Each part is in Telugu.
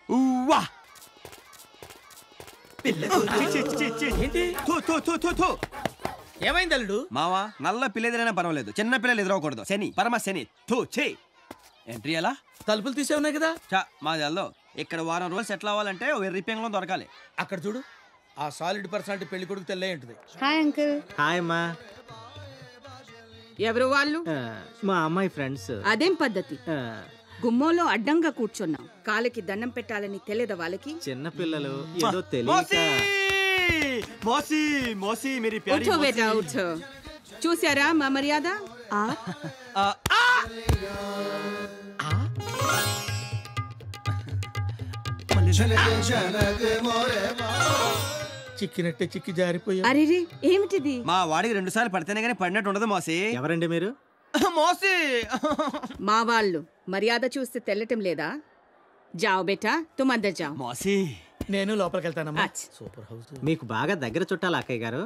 ఉవ్వా ఏమైంది అల్లుడు? మావా నల్ల పిల్ల ఎదురైనా పర్వాలేదు, చిన్న పిల్లలు ఎదురవకూడదు. శని పరమ శని. ఎంట్రీ ఎలా? తలుపులు తీసే ఉన్నాయి కదా. మాది అల్లో ఇక్కడ వారం రోజులు సెటిల్ అవ్వాలంటే వెర్రిపెంగళం దొరకాలి. అక్కడ చూడు, ఆ సాలిడ్ పర్సనాలిటీ పెళ్లి కొడుకు తెల్లే ఉంటుంది. Hi uncle. హాయ్ అమ్మా. ఎవరు వాళ్ళు? మా అమ్మాయి ఫ్రెండ్స్. అదేం పద్ధతి? గుమ్మోలో అడ్డంగా కూర్చున్నాం, కాలికి దండం పెట్టాలని తెలియదా వాళ్ళకి? చిన్న పిల్లలు ఏదో తెలియక. చూసారా మా మర్యాద? చిక్కినట్టే చిక్కి జారిపోయా. అరే ఏమిటిది? మా వాడికి 2 సార్లు పడితేనే కానీ పడినట్టు ఉండదు మోసి. ఎవరండి మీరు? మోసి మా వాళ్ళు. మర్యాద చూస్తే తెల్లటం లేదా? జాओ బేటా, తుమ్ అందర్ జాओ. మోసి నేను లోపలికి వెళ్తానమ్మా. Super house. మీకు బాగా దగ్గర చుట్టాలి అక్కయ్య గారు.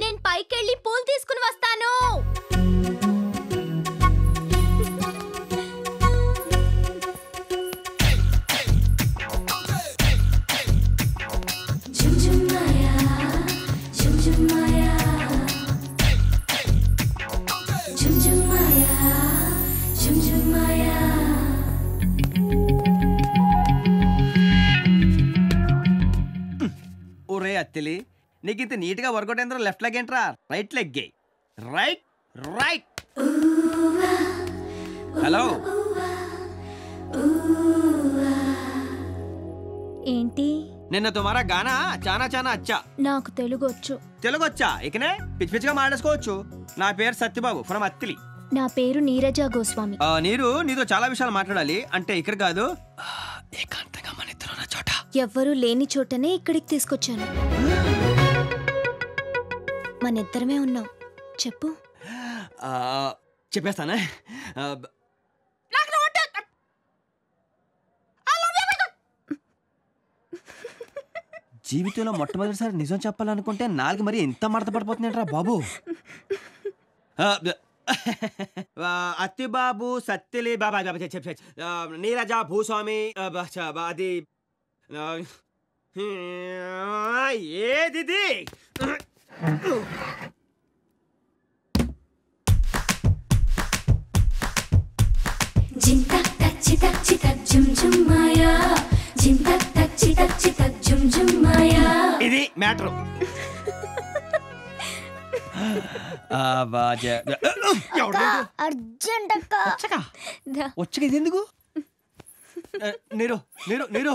నేను పైకెళ్ళి పూలు తీసుకుని వస్తాను. ఒరే అత్తిలి, నీకు ఇంత నీట్ గా వర్కౌట్ అయిందో లెఫ్ట్ లెగ్ ఏంట్రా? Right leg. Right right. Hello ఏంటి? నిన్న తుమారా గానా చానా చానా అచ్చా. నాకు తెలుగు వచ్చు. తెలుగు వచ్చా? ఇకనే పిచ్చి పిచ్చిగా మాట్లాడుకోవచ్చు. నా పేరు సత్యబాబు ఫ్రమ్ అత్తిలి. నా పేరు నీరజ గోస్వామి. నీరు నీతో చాలా విషయాలు మాట్లాడాలి. అంటే ఇక్కడ కాదు, ఏకాంతంగా మన ఇద్దరు ఉన్న చోట. ఎవ్వరూ లేని చోటనే ఇక్కడికి తీసుకొచ్చాను. మనిద్దరమే ఉన్నాం. చెప్పు. చెప్పేస్తానే. జీవితంలో మొట్టమొదటిసారి నిజం చెప్పాలనుకుంటే నాలుగు మరి ఎంత మడత పడిపోతుందంటరా బాబు. అత్తిబాబు సత్తిలి బాబా నీరజ భూస్వామి అది ఏది ఇది మ్యాటర్. వచ్చక ఇది ఎందుకు? నీరు నీరు నీరు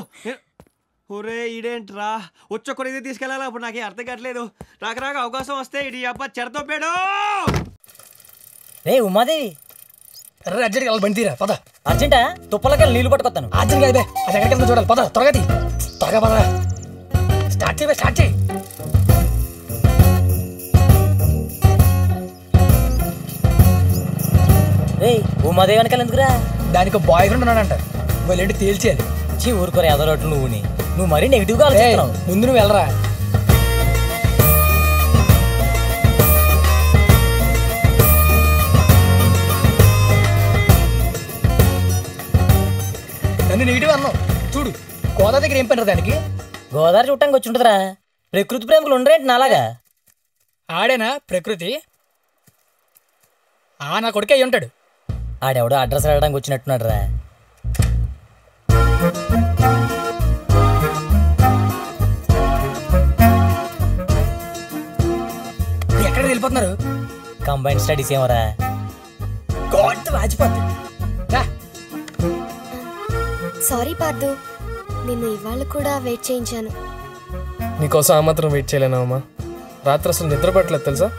ఒరే ఇదేంట్రా, వచ్చొక్కడు ఇది తీసుకెళ్ళాలా? అప్పుడు నాకేం అర్థం కావట్లేదు. రాక అవకాశం వస్తే ఇది అబ్బా చెడతోపాడు. రే ఉమాదేవి, అర్జెంట్గా వెళ్ళి బండి తీరా. పద. అర్జెంటా? తుప్పలకెళ్ళి నీళ్లు పట్టుకొస్తాను. అర్జెంట్గా అయితే అది ఎక్కడికి చూడాలి. పద త్వరగా తీ. త్వరగా పద. స్టార్ట్ చేయ స్టార్ట్ చేయి. రే ఉమాదేవి వెనకాల ఎందుకురా? దానికి బాయ్ ఫ్రెండ్ ఉన్నాడంట, వాళ్ళేంటి తేల్చేయాలి. చీ ఊరుకోరే ఎదరోట్లు నువ్వు మరీ నెగిటివ్గా ఆలోచిస్తున్నావు. ముందు నువ్వు వెళ్ళరా. నన్ను నెగిటివ్ అన్నావు చూడు. గోదావరి దగ్గర ఏం పని దానికి? గోదావరి చూడటానికి వచ్చి ఉంటుందిరా. ప్రకృతి ప్రేమకులు ఉండరేంటి నాలాగా? ఆడేనా ప్రకృతి? నా కొడుకే అయ్యి ఉంటాడు. ఆడెవడో అడ్రస్ అడగడానికి వచ్చినట్టున్నాడు రా. ఎక్కడ వెళ్ళిపోతున్నారు? కంబైన్ స్టడీస్ ఏమరా? రాజిపోద్ది. సారీ పార్దు, నిన్ను ఇవాళ కూడా వెయిట్ చేయించాను. నీకోసం ఆ మాత్రం వెయిట్ చేయలేనమ్మా. రాత్రి అసలు నిద్ర పట్టలేదు తెలుసా.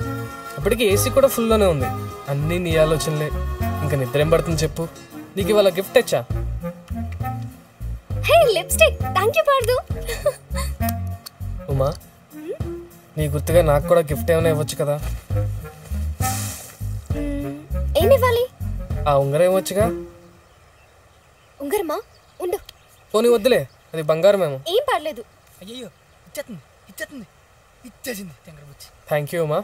అప్పటికి ఏసీ కూడా ఫుల్లోనే ఉంది. అన్నీ నీ ఆలోచనలే. ఇంకా నిద్ర ఏం పడుతుంది చెప్పు. నీకు ఇవాళ గిఫ్ట్ ఇచ్చా. హే లిప్స్టిక్. థాంక్యూ పార్దు. ఉమా, నీ గుర్తుగా నాకు కూడా గిఫ్ట్ ఏమైనా ఇవ్వచ్చు కదా. ఏమివ్వాలి? ఆ ఉంగరం ఇవ్వచ్చుగా. ఉంగరమా? ఉండు. పోనీ వద్దులే, అది బంగారమేమో. ఏం పర్లేదు. అయ్యో ఇచ్చేసింది థ్యాంక్ యూ అమ్మా.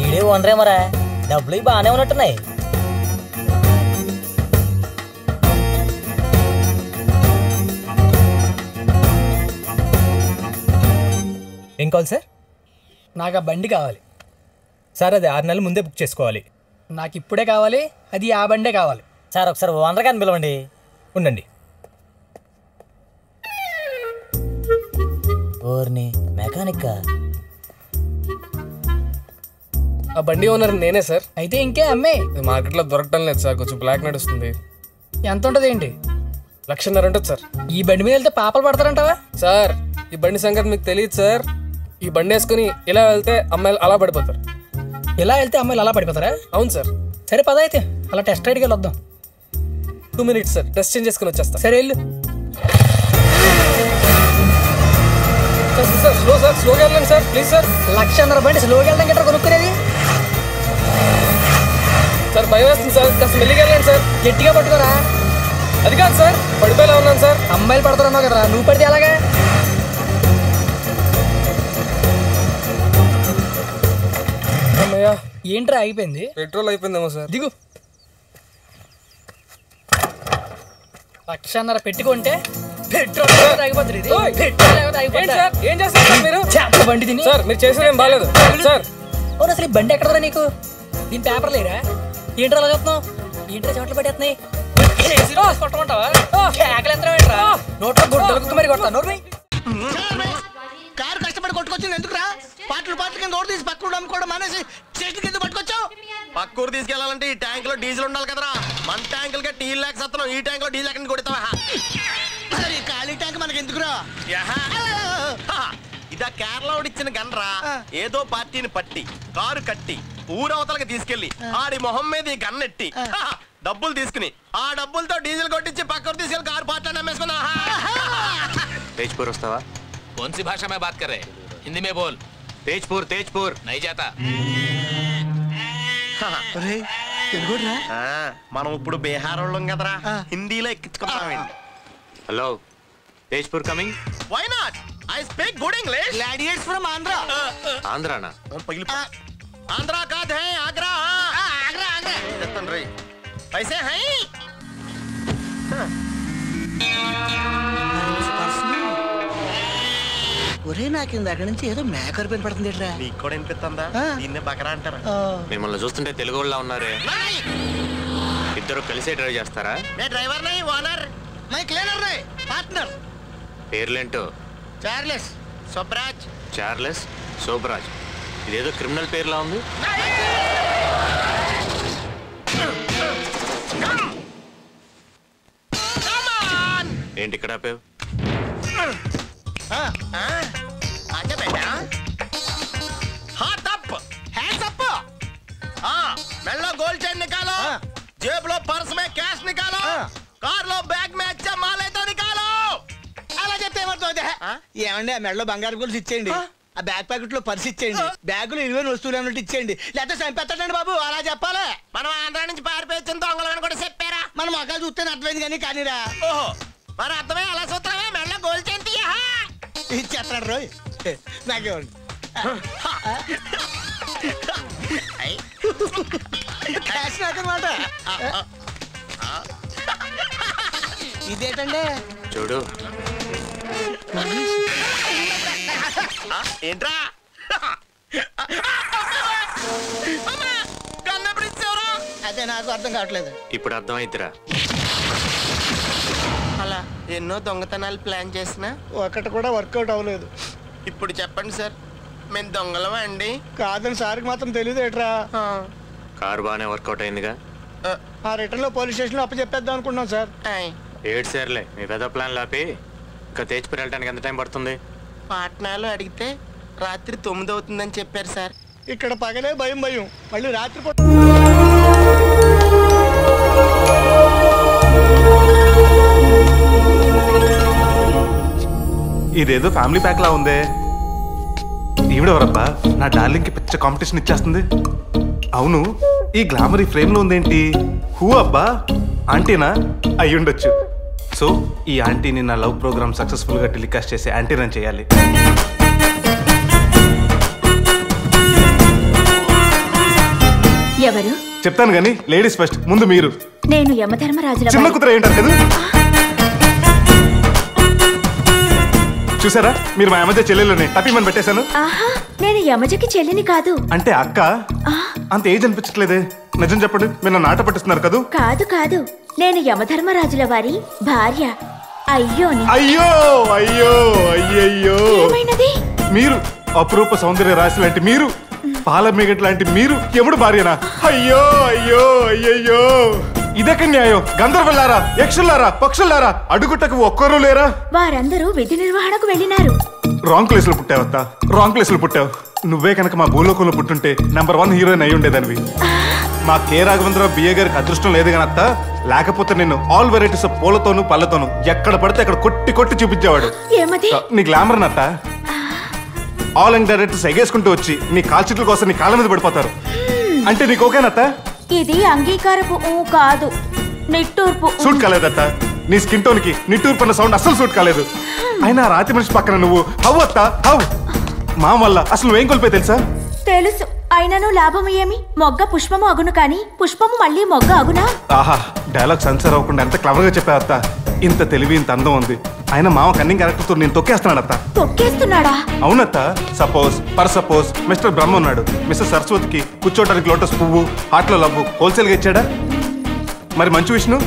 ఈడే ఓనరే మరా, డబ్బులు బాగానే ఉన్నట్టున్నాయి. ఏం కావాలి సార్? నాకు ఆ బండి కావాలి సార్ అది 6 నెలల ముందే బుక్ చేసుకోవాలి. నాకు ఇప్పుడే కావాలి, అది ఆ బండే కావాలి. సార్ ఒకసారి ఓనర్ గారిని పిలవండి. ఉండండి. ఓర్ని మెకానిక్. ఆ బండి ఓనర్ నేనే సార్. అయితే ఇంకే అమ్మే. ఇది మార్కెట్లో దొరకటం లేదు సార్, కొంచెం బ్లాక్ నడుస్తుంది. ఎంత ఉంటుంది ఏంటి? 1,50,000 ఉంటుంది సార్. ఈ బండి మీద వెళ్తే పాపలు పడతారంటావా? సార్ ఈ బండి సంగతి మీకు తెలియదు సార్. ఈ బండి వేసుకుని ఇలా వెళ్తే అమ్మాయిలు అలా పడిపోతారు. ఇలా వెళ్తే అమ్మాయిలు అలా పడిపోతారా? అవును సార్. సరే పద అయితే అలా టెస్ట్ రైడ్కి వెళ్ళొద్దాం. 2 minutes సార్, డ్రెస్ చేంజ్ చేసుకుని వచ్చేస్తా. సరే వెళ్ళు. సార్ స్లో సార్, స్లోగా వెళ్ళండి సార్ ప్లీజ్ సార్. 1,00,000 బండి స్లోగా వెళ్ళడం గట్రా కొనుక్కునేది. సార్ భయం వేస్తుంది సార్, కాస్త మెల్లిగా వెళ్ళండి సార్. గట్టిగా పట్టుకోరా. అది కాదు సార్, పడిపోయేలా ఉన్నాను సార్. అమ్మాయిలు పడతారన్నావు కదరా, నువ్వు పడితే ఎలాగా? అమ్మయ్యా, ఏంట్రా అయిపోయింది? పెట్రోల్ అయిపోయిందేమో సార్. దిగు. 1,00,000 పెట్టుకుంటే పెట్రోల్ ఆగిపోతుంది. ఇది పెట్రోల్ ఏంటి ఆగిపోతుంది. సార్, ఏం చేస్తారు సార్ మీరు? చేపల బండి తిని. సార్ మీరు చేసేది ఏం బాగాలేదు సార్. అవును అసలు ఈ బండి ఎక్కడరా నీకు? దీని పేపర్ లేరా? ఏంట్రా అలా చెప్తున్నావు? ఏంట్రా చెమటలు పట్టేస్తున్నాయి? కొట్టమంటావా? కేకలు ఎంత ఏంట్రా? నోట్లో గుడ్డలకు మరి కొడతా. నోరు కారు కష్టపడి కొట్టుకొచ్చింది ఎందుకురా? పాటలు కింద రోడ్డు తీసి పక్కూరు అమ్ముకోవడం మానేసి స్టేషన్ కింద పట్టుకొచ్చావు. పక్కూరు తీసుకెళ్లాలంటే ఈ ట్యాంక్ లో డీజిల్ ఉండాలి కదరా. మన ట్యాంకులకే టీల్ లేక సత్తున్నాం, ఈ ట్యాంక్ లో డీజిల్ ఎక్కడి కొడతావా? ఈ ఖాళీ ట్యాంక్ మనకి ఎందుకురా? ఇదా కేరళ ఇచ్చిన గన్రా. ఏదో పార్టీని పట్టి కారు కట్టి ఊరవతలకి తీసుకెళ్లి ఆడి మొహం మీద ఈ గన్నెట్టి డబ్బులు తీసుకుని ఆ డబ్బులతో డీజిల్ కొట్టించి పక్కకు తీసుకెళ్లి కారు పార్టీ అమ్మేసుకున్నా. तेजपुर वस्तावा? कौन सी भाषा में बात कर रहे? हिंदी में बोल. तेजपुर तेजपुर नहीं जाता. మనం ఇప్పుడు బీహార్ వాళ్ళం కదరా, హిందీలో ఎక్కించుకున్నామండి. Hello Tezpur coming. Why not? I speak good English. Graduates from Andhra. Andhra ना? ఆంధ్ర కాద్ హై ఆగ్రా. ఆగ్రా ఆగ్రా చెప్తాను రే. పైసే హై. ఒరే నాకు అక్కడి నుంచి ఏదో మేకర్ పెన్ పడుతుంది. నీకు కూడా వినిపిస్తుందా? దీన్నే బకరా అంటారు. మిమ్మల్ని చూస్తుంటే తెలుగు వాళ్ళ ఉన్నారే. ఇద్దరు కలిసే డ్రైవ్ చేస్తారా? నే డ్రైవర్ నై ఓనర్. మై క్లీనర్ నై partner. పేర్లేంటో? Charles Sobhraj. Charles Sobhraj. ఇదేదో క్రిమినల్ పేర్లా ఉంది. ఏంటి ఇక్కడ ఆపేవ్? आजा बेटा, हाथ अप, हैंड्स अप. मेलो गोल्ड चेन निकालो, जेब लो पर्स में कैश निकालो, कार लो बैग में अच्छा माल है तो निकालो. అలా చెప్తే ఏమవుతుంది? ఏమండి ఆ మెడలో బంగారు గొలుసు ఇచ్చేయండి, ఆ బ్యాగ్ ప్యాకెట్ లో పర్స్ ఇచ్చేయండి, బ్యాగులో 20 వస్తువులు అన్నట్టు ఇచ్చేయండి, లేకపోతే చంపేస్తాడండి బాబు. అలా చెప్పాలి. మనం ఆంధ్ర నుంచి పారిపోయి దొంగలని కూడా చెప్పారా? మన మొక్కలు చూస్తే అర్థమైంది కానీ కానీరా. ఓహో మరి అర్థమే అలా చూస్తావే. మెడలో గోల్డ్ చైన్ తీయా ఇచ్చేస్తాడు రోయ్. నాకేమండి క్యాష్ నాకనమాట. ఇదేంటండి? చూడు ఏంట్రా కన్నప్పుడు ఇచ్చేవరా? అదే నాకు అర్థం కావట్లేదు. ఇప్పుడు అర్థమైతురా. అలా ఎన్నో దొంగతనాలు ప్లాన్ చేసినా ఒకటి కూడా వర్కౌట్ అవ్వలేదు. ఇప్పుడు చెప్పండి సార్, మేము దొంగలమా అండి? కాదని సార్కి మాత్రం తెలియదు ఏట్రా. కారు బాగానే వర్కౌట్ అయిందిగా. ఆ రిటర్న్ లో పోలీస్ స్టేషన్ లో అప్పచెప్పేద్దాం అనుకుంటున్నాం సార్. ఏడు సార్లే మీ పెద్ద ప్లాన్ లాపి ఇంకా తేజ్పూర్ వెళ్ళడానికి ఎంత టైం పడుతుంది? పాట్నాలో అడిగితే రాత్రి 9 అవుతుందని చెప్పారు సార్. ఇక్కడ పగలే భయం భయం, మళ్ళీ రాత్రి ఇదేదో ఫ్యామిలీ ప్యాక్ లా ఉందే. ఈవిడెవరబ్బా నా డార్లింగ్కి పిచ్చ కాంపిటీషన్ ఇచ్చేస్తుంది? అవును, ఈ గ్లామర్ ఈ ఫ్రేమ్ లో ఉందేంటి? హూ అబ్బా? ఆంటీనా? అయ్యుండొచ్చు. సో ఈ ఆంటీని నా లవ్ ప్రోగ్రామ్ సక్సెస్ఫుల్ గా టెలికాస్ట్ చేసి ఆంటీని చేయాలి. ఎవరు చెప్తాను గానీ లేడీస్ ఫస్ట్. ముందు మీరు. నేను యమధర్మరాజుల చిన్న కుతుర ఏంటారు కదా? చూసారా, మీరు మా యమజ చెల్లెలని తప్పిమని పెట్టేశాను. ఆహా, నేను యమజకి చెల్లిని కాదు. అంటే అక్క? అంత ఏజ్ అనిపించట్లేదే. నిజం చెప్పండి, మీరు నన్ను ఆట పట్టిస్తున్నారు కదా? కాదు కాదు, నేను యమధర్మరాజుల వారి భార్య. అయ్యోని. అయ్యో అయ్యో అయ్యయ్యో. ఏమైనది? మీరు అపురూప సౌందర్య రాశి లాంటి మీరు, పాల మిగట్ లాంటి మీరు ఎప్పుడు భార్యనా? అయ్యో అయ్యో అయ్యయ్యో. ఇదెక్కడ న్యాయం? గంధర్వులారా, యక్షులారా, పక్షులారా అడుగుటకు ఒక్కరూ లేరా? వారందరూ విధి నిర్వహణకు వెళ్ళినారు. రాంగ్ ప్లేస్ లో పుట్టావత్తా, రాంగ్ ప్లేస్ లో పుట్టావు. నువ్వే కనుక మా భూలోకంలో పుట్టుంటే నెంబర్ 1 హీరోయిన్ అయి ఉండేదానివి. మా కే రాఘవేంద్రరావు బిఏ గారికి అదృష్టం లేదు కానీ అత్త, లేకపోతే నేను ఆల్ వెరైటీస్ ఆఫ్ పూలతోను పళ్ళతోను ఎక్కడ పడితే అక్కడ కొట్టి కొట్టి చూపించేవాడు. నీ గ్లామర్ నత్త. ఆల్ యంగ్ డైరెక్టర్స్ ఎగేసుకుంటూ వచ్చి నీ కాల్చిట్ల కోసం నీ కాళ్ళ మీద పడిపోతారు. అంటే నీకు ఓకేనత్త? ఇది అంగీకారపు కాదు, నిట్టూర్పు. సూట్ కాలేదత్త. నీ స్కిన్ టోన్ కి నిట్టూర్పు అన్న సౌండ్ అస్సలు సూట్ కాలేదు. అయినా రాతి మనిషి పక్కన నువ్వు హవ్ అత్త హవ్. మా వల్ల అసలు నువ్వేం కోల్పోయి తెలుసా? తెలుసు. అయినను లాభము ఏమి? మొగ్గ పుష్పము అగును కాని పుష్పము మళ్ళీ మొగ్గ అగునా? ఆహా, డైలాగ్ సెన్సర్ అవ్వకుండా ఎంత క్లవర్ గా చెప్పావత్త. ఇంత తెలివి ఇంత అందం ఉంది. అయినా మామ కన్నింగ్ క్యారెక్టర్ తో నేను తొక్కేస్తున్నాడత్త. తొక్కేస్తున్నాడా? అవునత్త. సపోజ్ మిస్టర్ బ్రహ్మ ఉన్నాడు. మిస్టర్ సరస్వతికి కూర్చోటానికి లోటస్ పువ్వు, హార్ట్ లో లవ్వు హోల్సేల్ గా ఇచ్చాడా? మరి మంచు విష్ణు,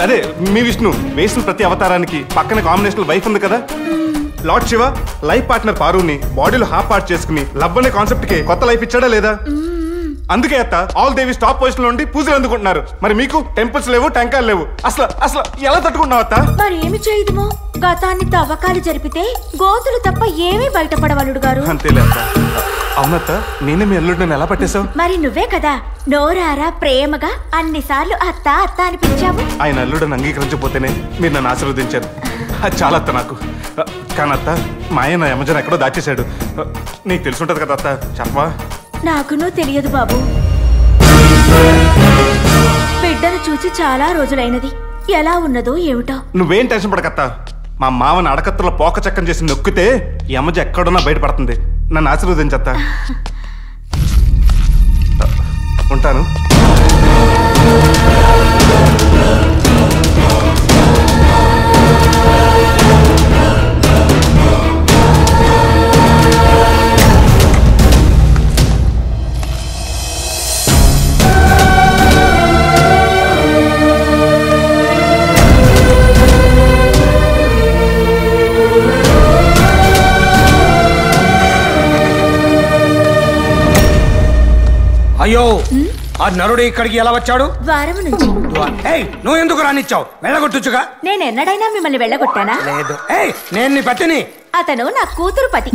అదే మీ విష్ణు వేసిన ప్రతి అవతారానికి పక్కన కాంబినేషన్ వైఫ్ ఉంది కదా. లార్డ్ శివ లైఫ్ పార్ట్నర్ పారుని బాడీలో హాఫ్ పార్ట్ చేసుకుని లవ్ అనే కాన్సెప్ట్ కి కొత్త లైఫ్ ఇచ్చాడా లేదా? అందుకే అత్త ఆల్ దేవి స్టాప్ పొజిషన్ లో ఉండి పూజలు అందుకుంటున్నారు. మరి మీకు టెంపుల్స్ లేవు, టెంకాయలు లేవు. అసలు ఎలా తట్టుకుంటున్నావు అత్త? మరి ఏమి చేయదుమో? గతాన్ని తవ్వకాలు జరిపితే గోతులు తప్ప ఏమీ బయటపడవలుడు గారు. అంతేలే అత్త. అవునత్త, నేనే మీ అల్లుడిని ఎలా పట్టేశావు? మరి నువ్వే కదా నోరారా ప్రేమగా అన్నిసార్లు అత్త అత్త అనిపించావు. ఆయన అల్లుడిని అంగీకరించకపోతేనే మీరు నన్ను ఆశీర్వదించారు. అది చాలా అత్త నాకు. కానీ అత్త, మా ఆయన యమజన ఎక్కడో దాచేశాడు. నీకు తెలుసుంటది కదా అత్త, చెప్పవా? నాకునూ తెలియదు బాబు. బిడ్డను చూసి చాలా రోజులైనది. ఎలా ఉన్నదో ఏమిటో. నువ్వేం టెన్షన్ పడకత్తా. మా మామని అడకత్తలో పోక చక్కం చేసి నొక్కితే యమజ ఎక్కడున్నా బయటపడుతుంది. నన్ను ఆశీర్వదించత్తా. ఉంటాను. అయ్యో, ఆ నరుడు ఇక్కడికి ఎలా వచ్చాడు? ద్వారము నుంచి. నువ్వు ఎందుకు రానిచ్చావు? వెళ్ళగొట్టుచుగా. నేను ఎన్నడైనా మిమ్మల్ని వెళ్ళగొట్టానా? లేదు. నేను నీ పతిని. అతను నా కూతురు పతి.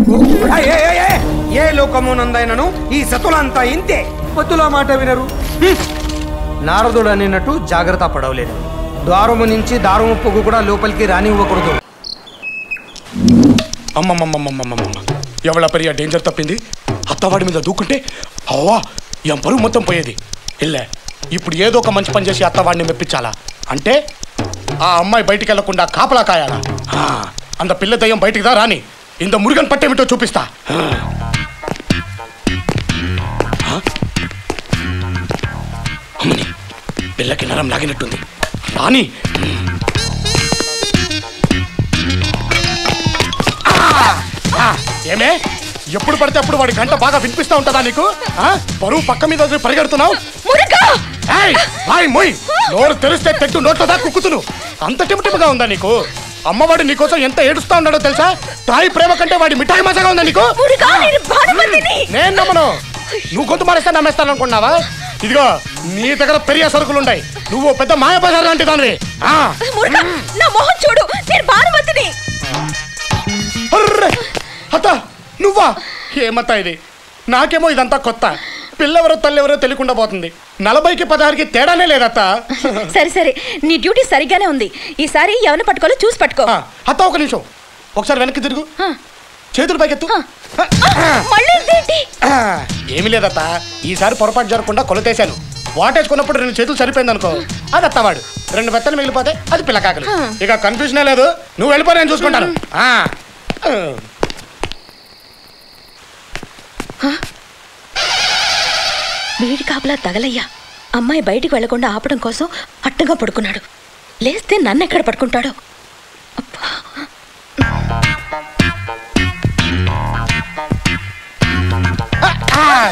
ఏ లోకమునందైనను ఈ సతులంతా ఇంతే. పొత్తులో మాట వినరు. నారదుడు అనినట్టు జాగ్రత్త పడవలేదు. ద్వారము నుంచి దారము పొగ్గు కూడా లోపలికి రానివ్వకూడదు. అమ్మమ్మమ్మమ్మమ్మమ్మ, ఎవళ్ళ పెరియ డేంజర్ తప్పింది. అత్తవాడి మీద దూకుంటే అవ్వా ఎం పరువు మొత్తం పోయేది. ఇల్లే ఇప్పుడు ఏదో ఒక మంచి పని చేసి అత్తవాడిని మెప్పించాలా. అంటే ఆ అమ్మాయి బయటికి వెళ్లకుండా కాపలా కాయాలా. అంత పిల్ల దయ్యం బయటికి దా రాని ఇంత మురుగన్ పట్టేమిటో చూపిస్తా. అమ్మని, పిల్లకి నరం లాగినట్టుంది. రాని. ఏమే, ఎప్పుడు పడితే అప్పుడు వాడి గంట బాగా వినిపిస్తా ఉంటుందా నీకు? బరువు పక్క మీద పరిగెడుతున్నావు. నోరు తెరిస్తే తెట్టు నోట్లదా కుక్కుతును. అంత టిమటిమగా ఉందా నీకు? అమ్మవాడు నీకోసం ఎంత ఏడుస్తా ఉన్నాడో తెలుసా? తాయి ప్రేమ కంటే వాడి మిఠాయి మజాగా ఉందా నీకు? నేను నమ్మను. నువ్వు గొంతు మారేస్తే నమ్మేస్తాను అనుకున్నావా? ఇదిగో నీ దగ్గర పెరియ సరుకులు ఉన్నాయి. నువ్వు పెద్ద మాయబజార్ లాంటి దానివి. చూడు, నేను భానుమతిని. అత్త, నువ్వా? ఏమత్తా ఇది? నాకేమో ఇదంతా కొత్త. పిల్లెవరో తల్లెవరో తెలియకుండా పోతుంది. 40కి 16కి తేడానే లేదత్తా. సరే సరే, నీ డ్యూటీ సరిగ్గానే ఉంది. ఈసారి ఎవరిని పట్టుకోవాలో చూసి పట్టుకో. అత్త, ఒక నిమిషం. ఒకసారి వెనక్కి తిరుగు, చేతులు పైకెత్తు. ఏమి లేదత్త, ఈసారి పొరపాటు జరగకుండా కొలతేశాను. వాటేసుకున్నప్పుడు 2 చేతులు సరిపోయింది అనుకో, అది అత్తవాడు. 2 బెత్తలు మిగిలిపోతే అది పిల్లకాకలు. ఇక కన్ఫ్యూజనే లేదు, నువ్వు వెళ్ళిపో, నేను చూసుకుంటాను. వీడి కాపలా తగలయ్యా. అమ్మాయి బయటికి వెళ్లకుండా ఆపడం కోసం అట్టగా పడుకున్నాడు. లేస్తే నన్ను ఎక్కడ పడుకుంటాడో.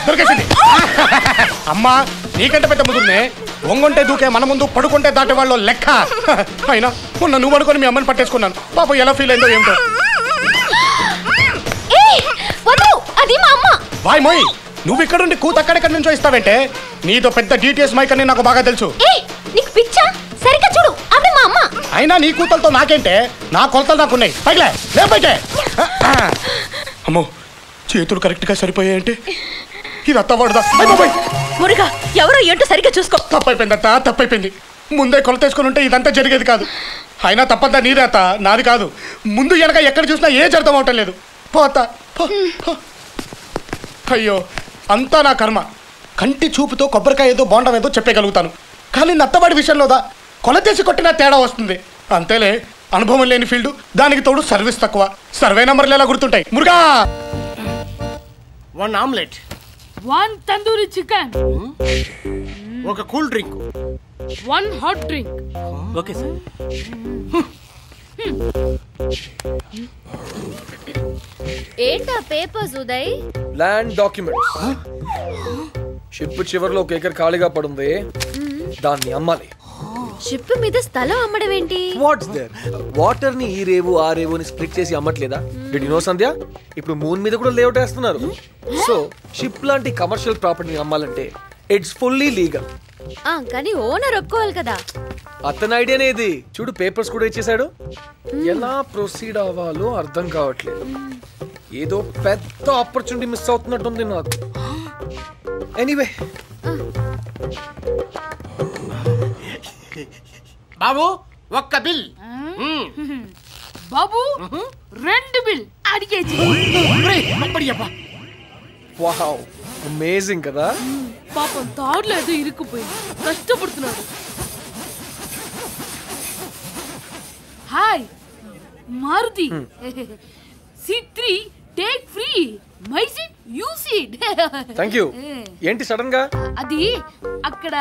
దొరికేసింది. అమ్మా, నీకంటే పెద్ద ముదురునే. ఒంగుంటే దూకే మన ముందు, పడుకుంటే దాటే వాళ్ళు లెక్క. అయినా మొన్న నువ్వు పడుకొని మీ అమ్మని పట్టేసుకున్నాను. పాప ఎలా ఫీల్ అయిందో ఏమిటో. వాయ్ మోయ్, నువ్వు ఇక్కడుండి కూత అక్కడెక్కడి నుంచో ఇస్తావంటే? నీతో పెద్ద డీటెయిల్స్ మైక్ అని నాకు బాగా తెలుసు. అయినా నీ కూతలతో నాకేంటే? నా కొలతలు నాకున్నాయి. పైలే లేపైతే. అమ్మో, చేతులు కరెక్ట్ గా సరిపోయాయంటే ఇది అత్తవాడుదా? మురుగా, ఎవరో ఏంటో సరిగ్గా చూసుకో. తప్పైపోయిందత్త, తప్పైపోయింది. ముందే కొలతేసుకుని ఉంటే ఇదంతా జరిగేది కాదు. అయినా తప్పంతా నీదే అత్త, నాది కాదు. ముందు వెనక ఎక్కడ చూసినా ఏ అర్థం అవటం లేదు. పో అత్త. అయ్యో, అంతా నా కర్మ. కంటి చూపుతో కొబ్బరికాయ ఏదో బోండం ఏదో చెప్పగలుగుతాను, కానీ నత్తవాడి విషయంలోదా కొలతేసి కొట్టినా తేడా వస్తుంది. అంతేలే, అనుభవం లేని ఫీల్డ్, దానికి తోడు సర్వీస్ తక్కువ. సర్వే నంబర్లు ఎలా గుర్తుంటాయి? మురుగా 1 ఆమ్లెట్, 1 తందూరి చికెన్, ఒక cool drink, 1 hot drink. Okay sir. ఏంటా పేపర్స్ ఉదయ్? Land documents. షిప్ చివర్లో ఒక ఎకర్ ఖాళీగా పడుంది, దాన్ని అమ్మాలి. షిప్ మీద స్థలం అమ్మడం ఏంటి? Watts there? వాటర్ ని ఈ రేవు ఆ రేవు అని స్ప్లిట్ చేసి అమ్మట్లేదా? డిడ్ యు నో సంధ్య? ఇప్పుడు మూన్ మీద కూడా లేఅవుట్ వేస్తున్నారు. సో షిప్ లాంటి కమర్షియల్ ప్రాపర్టీని అమ్మాలంటే ఇట్స్ ఫుల్లీ లీగల్. కానీ ఓనర్ ఒప్పుకోవాలి కదా. అతని ఐడియానే ఇది. చూడు, పేపర్స్ కూడా ఇచ్చేసాడు. ఎలా ప్రొసీడ్ అవ్వాలో అర్థం కావట్లేదు. ఏదో పెద్ద ఆపర్చునిటీ మిస్ అవుతున్నట్టుంది నాకు. ఎనీవే, బాబు ఒక్క బిల్. బాబు 2 బిల్ అడిగేది. వావ్, అమేజింగ్ కదా. పాపం తాడులో ఏదో ఇరుక్కుపోయింది, కష్టపడుతున్నాడు. Hi Maruti, C3 take free, my seat you seat. Thank you. ఏంటి సడన్ గా? అది అక్కడ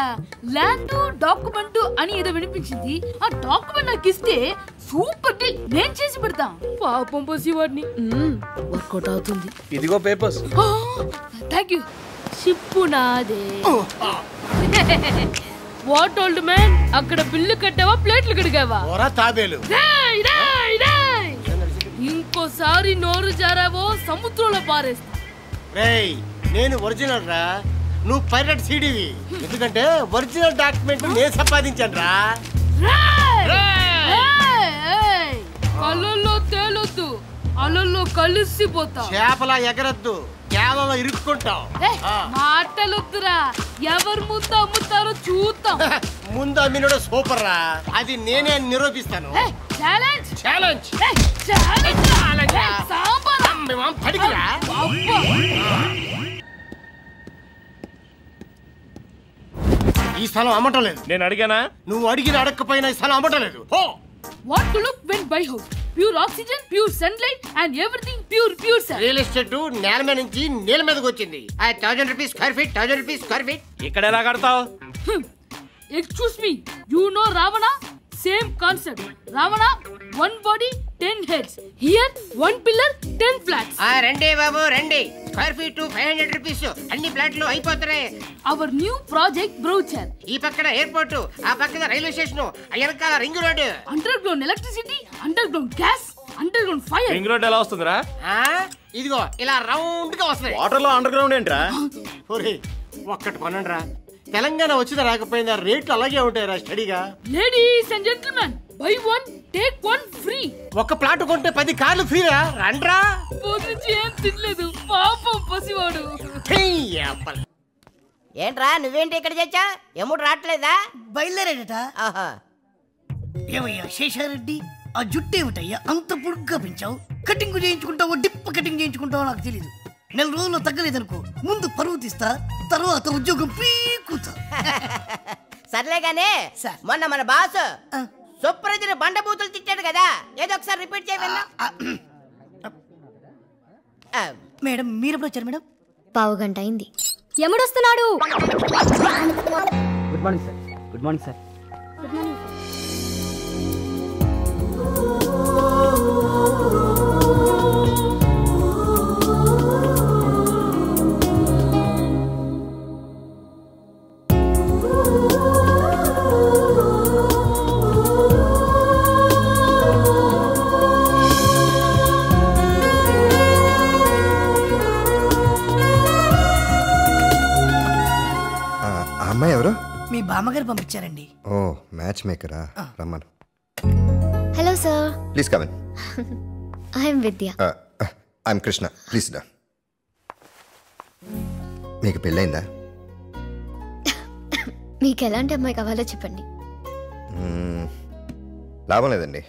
ల్యాండ్ డాక్యుమెంట్ అని ఏదో వినిపించింది. ఆ డాక్యుమెంట్ నాకు ఇస్తే సూపర్ డీల్ నేను చేసి పెడతా. పాపం పసివాడిని. వర్కౌట్ అవుతుంది. ఇదిగో పేపర్స్. థాంక్యూ. షిప్పు నాదే. వాట్ ఓల్డ్ మ్యాన్, అక్కడ బిల్లు కట్టావా, ప్లేట్లు కడిగావా? తాబేలు. ఇంకోసారి నోరు జారావో సముద్రంలో పారేస్తా. రేయ్, నేను ఒరిజినల్ రా, నువ్వు పైరట్ సీడీవి. ఎందుకంటే ఒరిజినల్ డాక్యుమెంట్ నేను సంపాదించాను రా. కళ్ళల్లో తేలొద్దు, అలల్లో కలిసిపోతా. చేపలా ఎగరద్దు, కేవలం ఇరుక్కుంటాం. మాటలొద్దురా, ఎవరు ముందు అమ్ముతారో చూద్దాం. ముందు అమ్మినోడు సూపర్ రా, అది నేనే నిరూపిస్తాను. ఛాలెంజ్ ఛాలెంజ్ ఈ స్థలం అమ్మటం లేదు. నేను అడిగానా? నువ్వు అడిగిన అడగకపోయినా ఈ స్థలం అమ్మటం లేదు. What to look when buy house? Pure oxygen, pure sunlight and everything pure sir. Real estate నేల మీద నుంచి నీళ్ళ మీదకి వచ్చింది. 1000 rupees square feet, 1000 rupees square feet. ఇక్కడ ఎలా కడతావు? Excuse me, you know Ravana? Same concept. Ravana, 1 body, 10 heads. Here, 1 pillar, 10 flats. రండి బాబు రండి. స్క్వేర్ ఫీట్ 500 రూపీస్, అన్ని ఫ్లాట్లు అయిపోతున్నాయి. Our new project brochure. ఈ పక్కన ఎయిర్పోర్ట్, ఆ పక్కన రైల్వే స్టేషన్, వెనకాల ring road. Underground electricity, underground gas, underground fire. Ring road ఎలా వస్తుందిరా? ఇదిగో ఇలా రౌండ్ గా వస్తుంది. వాటర్ లో అండర్ గ్రౌండ్ ఏంట్రా? ఒక్కటి కొనండి రా. తెలంగాణ వచ్చిందా రాకపోయిందా, రేట్లు అలాగే ఉంటాయి రా స్టడీగా. Ladies and gentlemen, buy 1 take 1 free. ఒక ప్లాట్ కొంటే 10 కార్లు ఫ్రీరా. రండ్రా. పోదుచి ఏం తినలేదు, పాపం పసివాడు. ఏంట్రా నువ్వేంటి ఇక్కడ చచ్చా? ఎముడు రావట్లేదా? బయలుదేరాడట. ఏమయ్యా శేషారెడ్డి, ఆ జుట్టు ఏమిటయ్యా అంత పొడుగ్గా పెంచావు? కటింగ్ చేయించుకుంటావో డిప్ కటింగ్ చేయించుకుంటావో నాకు తెలియదు. 4 రోజుల్లో తగ్గలేదనుకో ముందు పరువు తీస్తా, తర్వాత ఉద్యోగం పీకుతా. సర్లేగానే మొన్న మన బాస్ సుప్రజని బండబూతులు తిట్టాడు కదా, ఏదో ఒకసారి రిపీట్ చేయమన్నా. మేడం మీరెప్పుడు వచ్చారు మేడం? పావు గంట అయింది. ఎముడొస్తున్నాడు? Good morning sir. Good morning sir. Good morning. అమ్మాయి ఎవరు? మీ బామ్మగారు పంపించారండి. ఓ మ్యాచ్ మేకరా, రమ్మను. Hello sir. Please come in. I'm Vidya. I'm Krishna. Please డా. మీకు పెళ్ళైందా? మీకు ఎలాంటి అమ్మాయి కావాలో చెప్పండి. లాభం లేదండి,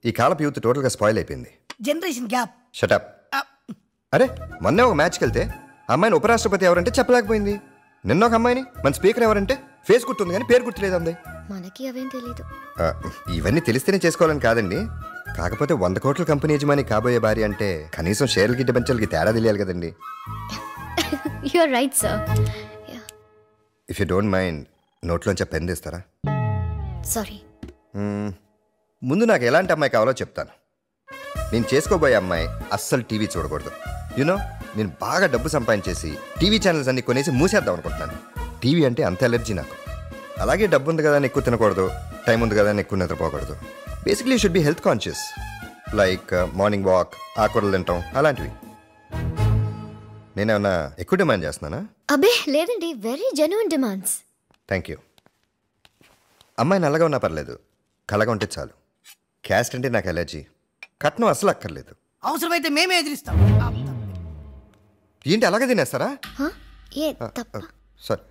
ఈ కాలపు యూత్ టోటల్గా స్పాయిల్ అయిపోయింది. Generation gap. షటప్. అరే మొన్నే ఒక మ్యాచ్కి వెళ్తే అమ్మాయిని ఉపరాష్ట్రపతి ఎవరంటే చెప్పలేకపోయింది. నిన్న ఒక అమ్మాయిని మన స్పీకర్ ఎవరంటే ఫేస్ గుర్తుంది కానీ పేరు గుర్తులేదు అంది. మనకి అవేం తెలీదు. ఇవన్నీ తెలిస్తేనే చేసుకోవాలని కాదండి, కాకపోతే 100 కోట్ల కంపెనీ యజమాని కాబోయే భార్య అంటే కనీసం షేర్లకి డిబెంచర్లకి తేడా తెలియాలి కదండి. You are right sir. If you don't mind నోట్లోంచి పెన్ తీస్తారా? సారీ. ముందు నాకు ఎలాంటి అమ్మాయి కావాలో చెప్తాను. నేను చేసుకోబోయే అమ్మాయి అస్సలు టీవీ చూడకూడదు. యూనో నేను బాగా డబ్బు సంపాదించేసి టీవీ ఛానల్స్ అన్ని కొనేసి మూసేద్దాం అనుకుంటున్నాను. టీవీ అంటే అంత ఎలర్జీ నాకు. అలాగే డబ్బు ఉంది కదా అని ఎక్కువ తినకూడదు, టైం ఉంది కదా అని ఎక్కువ నిద్రపోకూడదు. Basically should be health conscious, like morning walk, ఆకుకూరలు తింటాం అలాంటివి. నేనేమన్నా ఎక్కువ డిమాండ్ చేస్తున్నానా? అబే లేదండి, very genuine demands. Thank you. అమ్మాయి నల్లగా ఉన్నా పర్లేదు, కళగా ఉంటే చాలు. క్యాస్ట్ అంటే నాకు ఎలర్జీ, కట్నం అసలు అక్కర్లేదు. అవసరమైతే మేమే ఎదిరిస్తాం. ఏంటి అలాగే తినేస్తారా? సరే.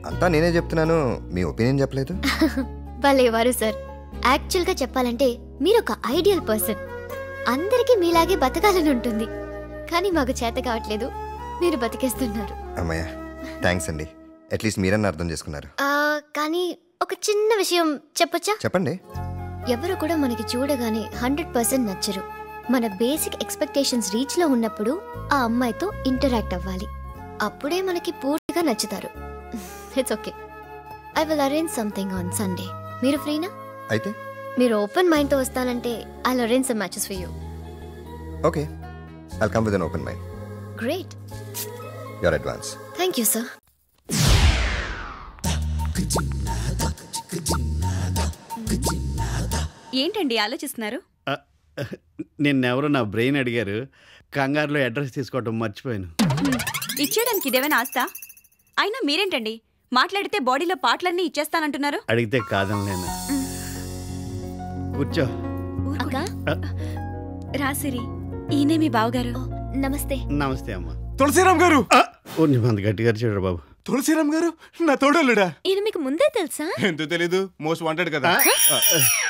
అంతా నేనే చెప్తున్నాను, మీ ఒపీనియన్ చెప్పలేదు. భలేవారు సార్. యాక్చువల్గా చెప్పాలంటే మీరు ఒక ఐడియల్ పర్సన్. అందరికీ మీలాగే బతకాలని ఉంటుంది, కానీ మాకు చేత కావట్లేదు, మీరు బతికేస్తున్నారు. అమ్మయ్య థ్యాంక్స్ అండి, అట్లీస్ట్ మీరన్నా అర్థం చేసుకున్నారు. కానీ ఒక చిన్న విషయం చెప్పొచ్చా? చెప్పండి. ఎవరు కూడా మనకి చూడగానే 100% నచ్చరు. మన బేసిక్ ఎక్స్పెక్టేషన్స్ రీచ్ లో ఉన్నప్పుడు ఆ అమ్మాయితో ఇంటరాక్ట్ అవ్వాలి, అప్పుడే మనకి పూర్తిగా నచ్చుతారు. It's okay, I will arrange something on Sunday. మీరు ఫ్రీనా? అయితే మీరు ఓపెన్ మైండ్ తో వస్తానంటే I will arrange some matches for you. Okay, I will come with an open mind. Great. Your advance. Thank you, sir. ఏంటండి ఆలోచిస్తున్నారు? నిన్నెవరో నా బ్రెయిన్ అడిగారు, కంగారులో అడ్రస్ తీసుకోవడం మర్చిపోయాను. ఇచ్చేయడానికి ఇదేమైనా ఆస్తా? అయినా మీరేంటండి మాట్లాడితే బాడీలో పార్ట్లన్నీ ఇచ్చేస్తానంటున్నారు? అడిగితే కాదనలేను. కూర్చో. రాసిరి, ఈయనే మీ బావగారు. నమస్తే. నమస్తే అమ్మా. తులసిరామ్ గారు. మంది గట్టిగా చూడరు బాబు. తులసిరామ్ గారు నా తోడలుడా. ఈయన మీకు ముందే తెలుసా? ఎందుకు తెలీదు, మోస్ట్ వాంటెడ్ కదా.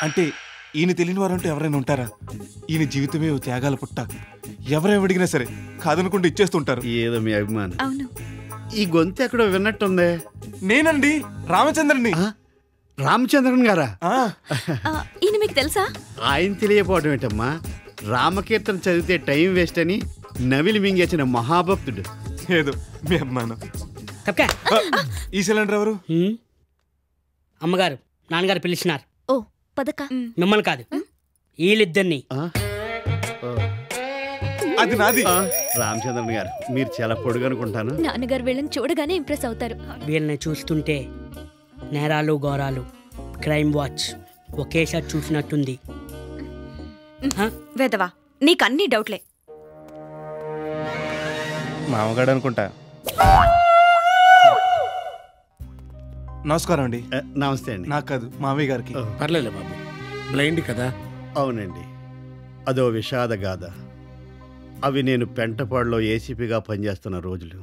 అంటే ఈయన తెలియని వారంటూ ఎవరైనా ఉంటారా? ఈయన జీవితమే త్యాగాల పుట్ట. ఎవరెవరు అడిగినా సరే కాదనుకుంటూ ఇచ్చేస్తుంటారు. ఏదో మీ అభిమానం. అవును. ఈ గొంతు ఎక్కడో విన్నట్టుందే. నేనండి, రామచంద్రని. రామచంద్రన్ గారా? ఈయన మీకు తెలుసా? ఆయన తెలియకపోవడం ఏంటమ్మా, రామకీర్తన చదివితే టైం వేస్ట్ అని నవిలి మింగేసిన మహాభక్తుడు. ఏదో మీ అభిమానం. ఈ సిలిండర్ ఎవరు? అమ్మగారు నాన్నగారు పిలిచినారు. ఓ పదక. మిమ్మల్ని కాదు, వీళ్ళిద్దరిని. అది నాది. రామచంద్రన్ గారు మీరు చాలా పొడుగు అనుకుంటాను. నాన్నగారు వీళ్ళని చూడగానే ఇంప్రెస్ అవుతారు. వీళ్ళని చూస్తుంటే నేరాలు ఘోరాలు, క్రైమ్ వాచ్ ఒకేసారి చూసినట్టుంది. వేదవా, నీకన్నీ డౌట్లే. మామగాడు అనుకుంటా. నమస్కారం అండి. నమస్తే అండి. నాకు కాదు, మామయ్య గారికి. పర్లేదు బాబు, బ్లైండ్ కదా. అవునండి, అదో విషాద గాథ. అవి నేను పెంటపాడులో ఏసీపీగా పనిచేస్తున్న రోజులు.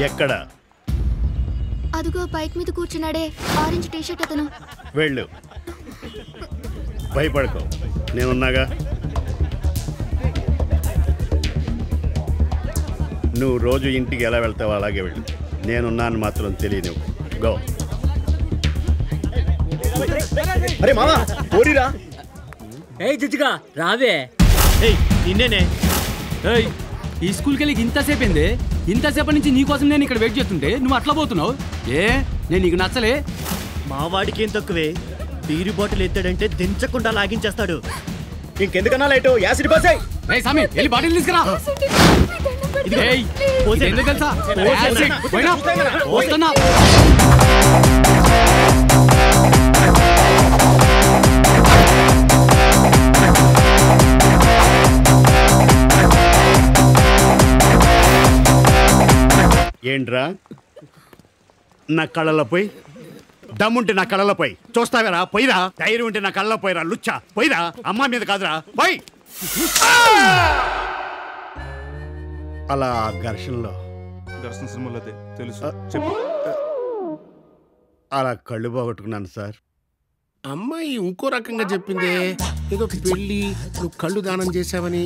ఎక్కడ? అదిగో బైక్ మీద కూర్చున్నాడే ఆరెంజ్ టీషర్ట్ అతను. వెళ్ళు, భయపడకో, నేనున్నాగా. నువ్వు రోజు ఇంటికి ఎలా వెళ్తావో అలాగే వెళ్ళు. నేనున్నాను మాత్రం తెలియను. గో. అరే మామా ఓడిరా. ఏ జిజ్జిగా రావే. నిన్నేనే. ఈ స్కూల్కి వెళ్ళి ఇంతసేపు ఏంది? ఇంతసేపటి నుంచి నీకోసం నేను ఇక్కడ వెయిట్ చేస్తుంటే నువ్వు అట్లా పోతున్నావు. నేను నీకు నచ్చలే. మా వాడికి ఏం తక్కువే, బీరి బాటిల్ ఎత్తాడంటే దించకుండా లాగించేస్తాడు. ఇంకెందుకన్నా లైటు యాసిడ్ పోసే. సామి వెళ్ళి బాటిల్ తీసుకురా. ఎందుకు తెలుసా? వస్తున్నా. ఏంట్రా నా కళ్ళలో పోయి, దమ్ముంటే నా కళ్ళలో పోయి చూస్తావేరా? పోయిరా. ధైర్యం ఉంటే నా కళ్ళలో పోయిరా. లుచ్చా పోయిరా. అమ్మ మీద కాదురా, పోయి. అలా ఘర్షణలో సినిమాలో తెలుసు చెప్పు. అలా కళ్ళు పోగొట్టుకున్నాను సార్. అమ్మాయి ఇంకో రకంగా చెప్పిందే, ఏదో పెళ్ళి నువ్వు కళ్ళు దానం చేసావని.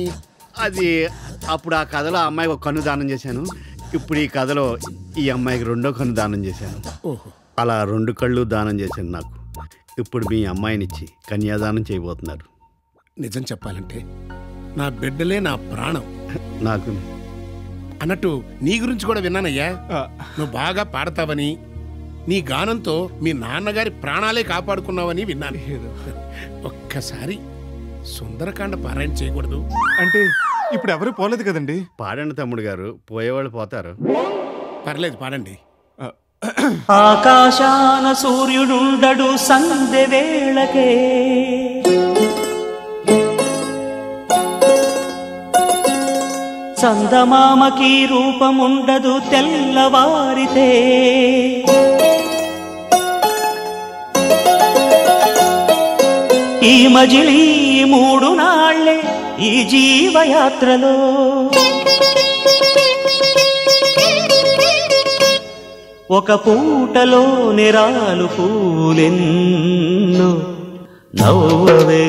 అది అప్పుడు ఆ కథలో ఆ అమ్మాయికి ఒక కన్ను దానం చేశాను. ఇప్పుడు ఈ కథలో ఈ అమ్మాయికి రెండో కన్ను దానం చేశాను. అలా 2 కళ్ళు దానం చేశాను నాకు. ఇప్పుడు మీ అమ్మాయినిచ్చి కన్యాదానం చేయబోతున్నారు. నిజం చెప్పాలంటే నా బిడ్డలే నా ప్రాణం. నాకు అన్నట్టు నీ గురించి కూడా విన్నానయ్యా. నువ్వు బాగా పాడతావని, నీ గానంతో మీ నాన్నగారి ప్రాణాలే కాపాడుకున్నావని విన్నాను. ఒక్కసారి సుందరకాండ పారాయణ చేయకూడదు అంటే? ఇప్పుడు ఎవరు పోలేదు కదండి. పాడండి తమ్ముడు గారు, పోయేవాళ్ళు పోతారు. పర్లేదు, పాడండి. ఆకాశాన సూర్యుడుండడు సంధ్య వేళకే, చందమామకి రూపముండదు తెల్లవారితే, ఈ మజిలీ 3 నాళ్లే ఈ జీవయాత్రలో, ఒక పూటలో నిరాలు పూలెన్నో, నవ్వవే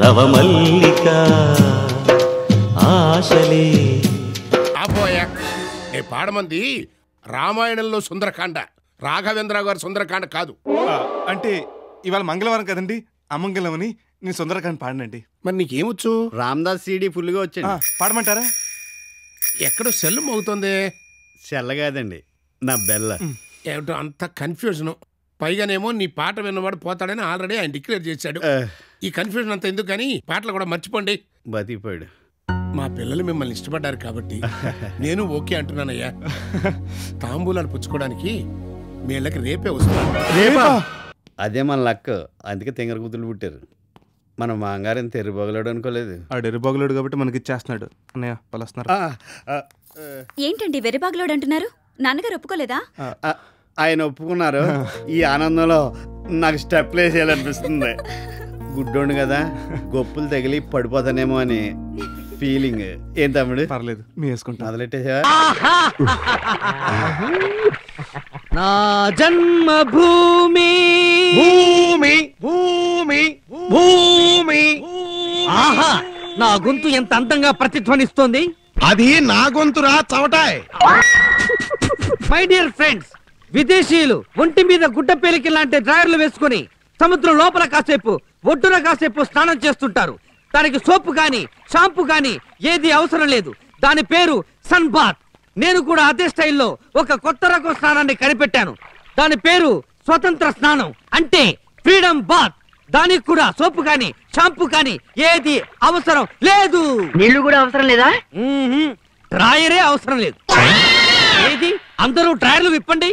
నవమల్లిక ఆశలే. ఆపోయా, ఏ పాడమంది రామాయణంలో సుందరకాండ, రాఘవేంద్ర గారు సుందరకాండ కాదు. అంటే ఇవాళ మంగళవారం కదండి, అమంగళమని నేను సుందరకాండ పాడనండి. మరి నీకేమొచ్చు? రామదాస్ సీడీ ఫుల్గా వచ్చాను. పాడమంటారా? ఎక్కడో సెల్ మోగుతుంది. సెల్ల కాదండి, నా బెల్ల. ఏమిటో అంత కన్ఫ్యూజన్. పైగానేమో నీ పాట విన్నవాడు పోతాడని ఆల్రెడీ ఆయన డిక్లేర్ చేశాడు. ఈ కన్ఫ్యూజన్ అంతా ఎందుకు కానీ పాటలు కూడా మర్చిపోండి. బతికిపోయాడు. మా పిల్లలు మిమ్మల్ని ఇష్టపడ్డారు కాబట్టి నేను ఓకే అంటున్నానయ్యా. తాంబూలాలు పుచ్చుకోవడానికి మీ ఇళ్ళకి రేపే వస్తున్నాను. అదే మన లక్, అందుకే తెంగర కూతురు పుట్టారు. మన మాంగారం తెర్రిబొగలాడు అనుకోలేదు. ఆ డెర్రిబొగలాడు కాబట్టి మనకి ఇచ్చేస్తున్నాడు. అన్నయ్య పలుస్తున్నారు. ఏంటండి వెర్రిబాగులోడు అంటున్నారు? నాన్నగారు ఒప్పుకోలేదా? ఆయన ఒప్పుకున్నారు. ఈ ఆనందంలో నాకు స్టెప్ వేసేయాలనిపిస్తుంది. గుడ్డోండు కదా, గొప్పులు తగిలి పడిపోతానేమో అని ఫీలింగ్. ఏం తమ్ముడు? పర్లేదు, మీ వేసుకుంటా. మొదలెట్టేసా? నా జన్మభూమి భూమి భూమి భూమి. ఆహా, నా గొంతు ఎంత అందంగా ప్రతిధ్వనిస్తోంది. అది నా గొంతురా చవటాయ్. మై డియర్ ఫ్రెండ్స్, విదేశీయులు ఒంటి మీద గుడ్డ పేలికి లాంటి డ్రాయర్లు వేసుకుని సముద్రం లోపల కాసేపు ఒడ్డున కాసేపు స్నానం చేస్తుంటారు. దానికి సోపు గాని షాంపూ గాని ఏది అవసరం లేదు. దాని పేరు సన్ బాత్. నేను కూడా అదే స్టైల్లో ఒక కొత్త రకం స్నానాన్ని కనిపెట్టాను. దాని పేరు స్వతంత్ర స్నానం, అంటే ఫ్రీడమ్ బాత్. దానికి కూడా సోపు గాని షాంపూ గాని ఏది అవసరం లేదు. నీళ్లు కూడా అవసరం లేదా? డ్రాయరే అవసరం లేదు. ఏది అందరూ డ్రాయర్లు విప్పండి.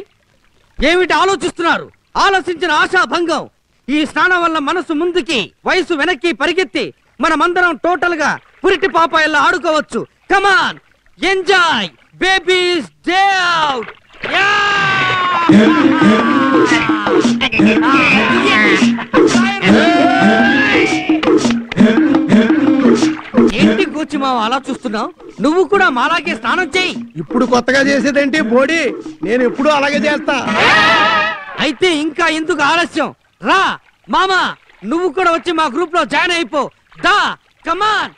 ఏమిటి ఆలోచిస్తున్నారు? ఆలోచించిన ఆశా భంగం. ఈ స్నానం వల్ల మనసు ముందుకి, వయసు వెనక్కి పరిగెత్తి మనమందరం టోటల్ గా పురిటి పాపాయల్లా ఆడుకోవచ్చు. కమాన్ ఎంజాయ్ బేబీస్ డే అవుట్. ఏంటి కూర్చి మావ అలా చూస్తున్నావు? నువ్వు కూడా మాలాగే స్నానం చేయి. ఇప్పుడు కొత్తగా చేసేదేంటి బోడి? నేను ఎప్పుడు అలాగే చేస్తా. అయితే ఇంకా ఎందుకు ఆలస్యం? రా మామా, నువ్వు కూడా వచ్చి మా గ్రూప్ లో జాయిన్ అయిపో. దా కమాన్.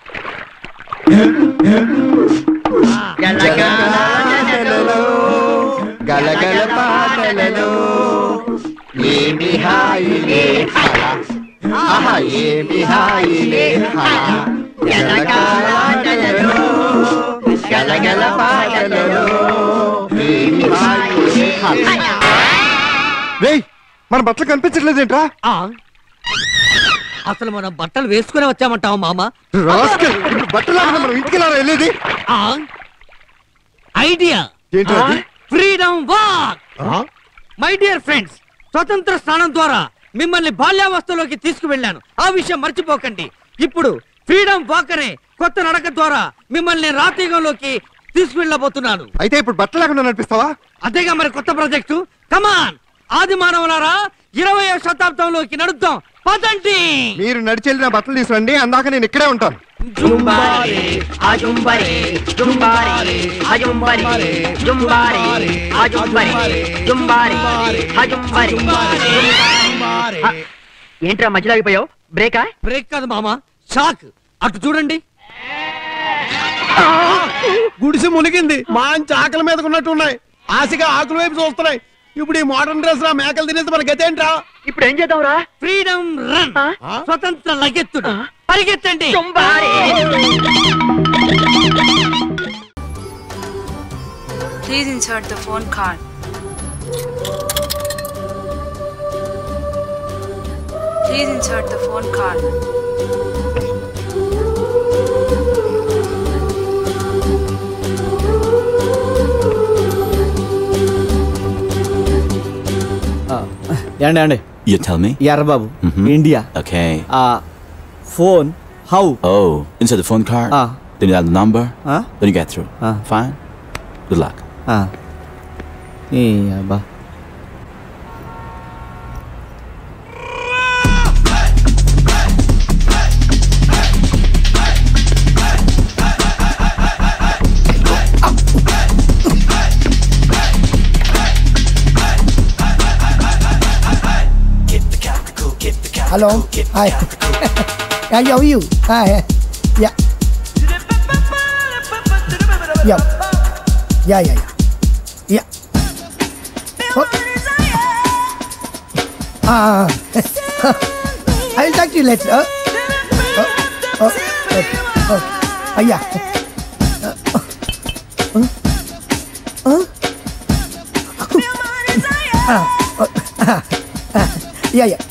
గలగల పాటలలో ఏమి హాయిలే హలా, ఆహా ఏమి హాయిలే హలా, గలగల పాటలలో ఏమి హాయిలే హలా. రేయ్, మన బట్టలు కనిపించట్లేదేంట్రా? అసలు మనం బట్టలు వేసుకునే వచ్చామంటావా మామ? బట్టలు మనం ఇంటికి వెళ్ళేది. Idea freedom walk. My dear friends, స్వతంత్ర స్నానం ద్వారా మిమ్మల్ని బాల్యావస్థలోకి తీసుకువెళ్ళాను. ఆ విషయం మర్చిపోకండి. ఇప్పుడు ఫ్రీడమ్ వాక్ అనే కొత్త నడక ద్వారా మిమ్మల్ని రాతీగంలోకి తీసుకువెళ్ళబోతున్నాను. అయితే ఇప్పుడు బట్టలు లేకుండా నడిపిస్తావా? అదేగా మరి కొత్త ప్రాజెక్టు. కమాన్ ఆది మానవులారా, 20వ శతాబ్దంలోకి నడుద్దాం. పదండి. మీరు నడిచెళ్ళిన బట్టలు తీసుకురండి, అందాక నేను ఇక్కడే ఉంటాను. జుంబారే ఆజుంబరే జుంబారే ఆజుంబరే జుంబారే ఆజుంబరే జుంబారే ఆజుంబరే. ఏంట్రా మధ్యలో ఆగిపోయావు? బ్రేకా? బ్రేక్ కాదు మామ, షాక్. అటు చూడండి. గుడిసి మునిగింది. మంచి ఆకలి మీద ఉన్నట్టు ఉన్నాయి. ఆశగా ఆకుల వైపు చూస్తున్నాయి. ఇప్పుడు ఈ మోడర్న్ డ్రెస్ రా మేకలు తినేసి మన గతేంట్రా? ఇప్పుడు ఏం చేద్దాంరా? ఫ్రీడమ్ రన్, స్వతంత్ర లగెత్తుడు. పరిగెత్తండి. Please insert the phone card. Please insert the phone card. అండి You tell me. Errababu India. Okay. Phone how? Oh, insert the phone card. Then you have the number. Then you get through. Fine. Good luck. అబ్బా Hello. Hi. How are you? Hi. Yeah. Yeah. Yeah. Yeah. What? I'll talk to you later. Okay. Yeah. Yeah.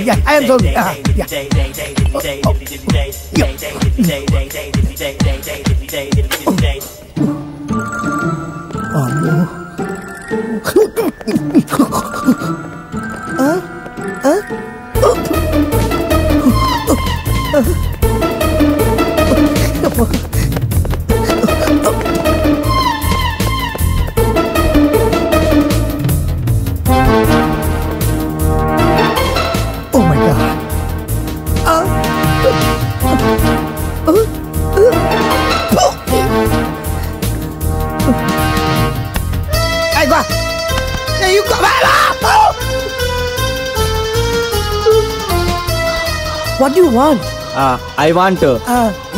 Yeah, I am sorry. Oh my God. Hey, go. Hey, you go. What do you want? I want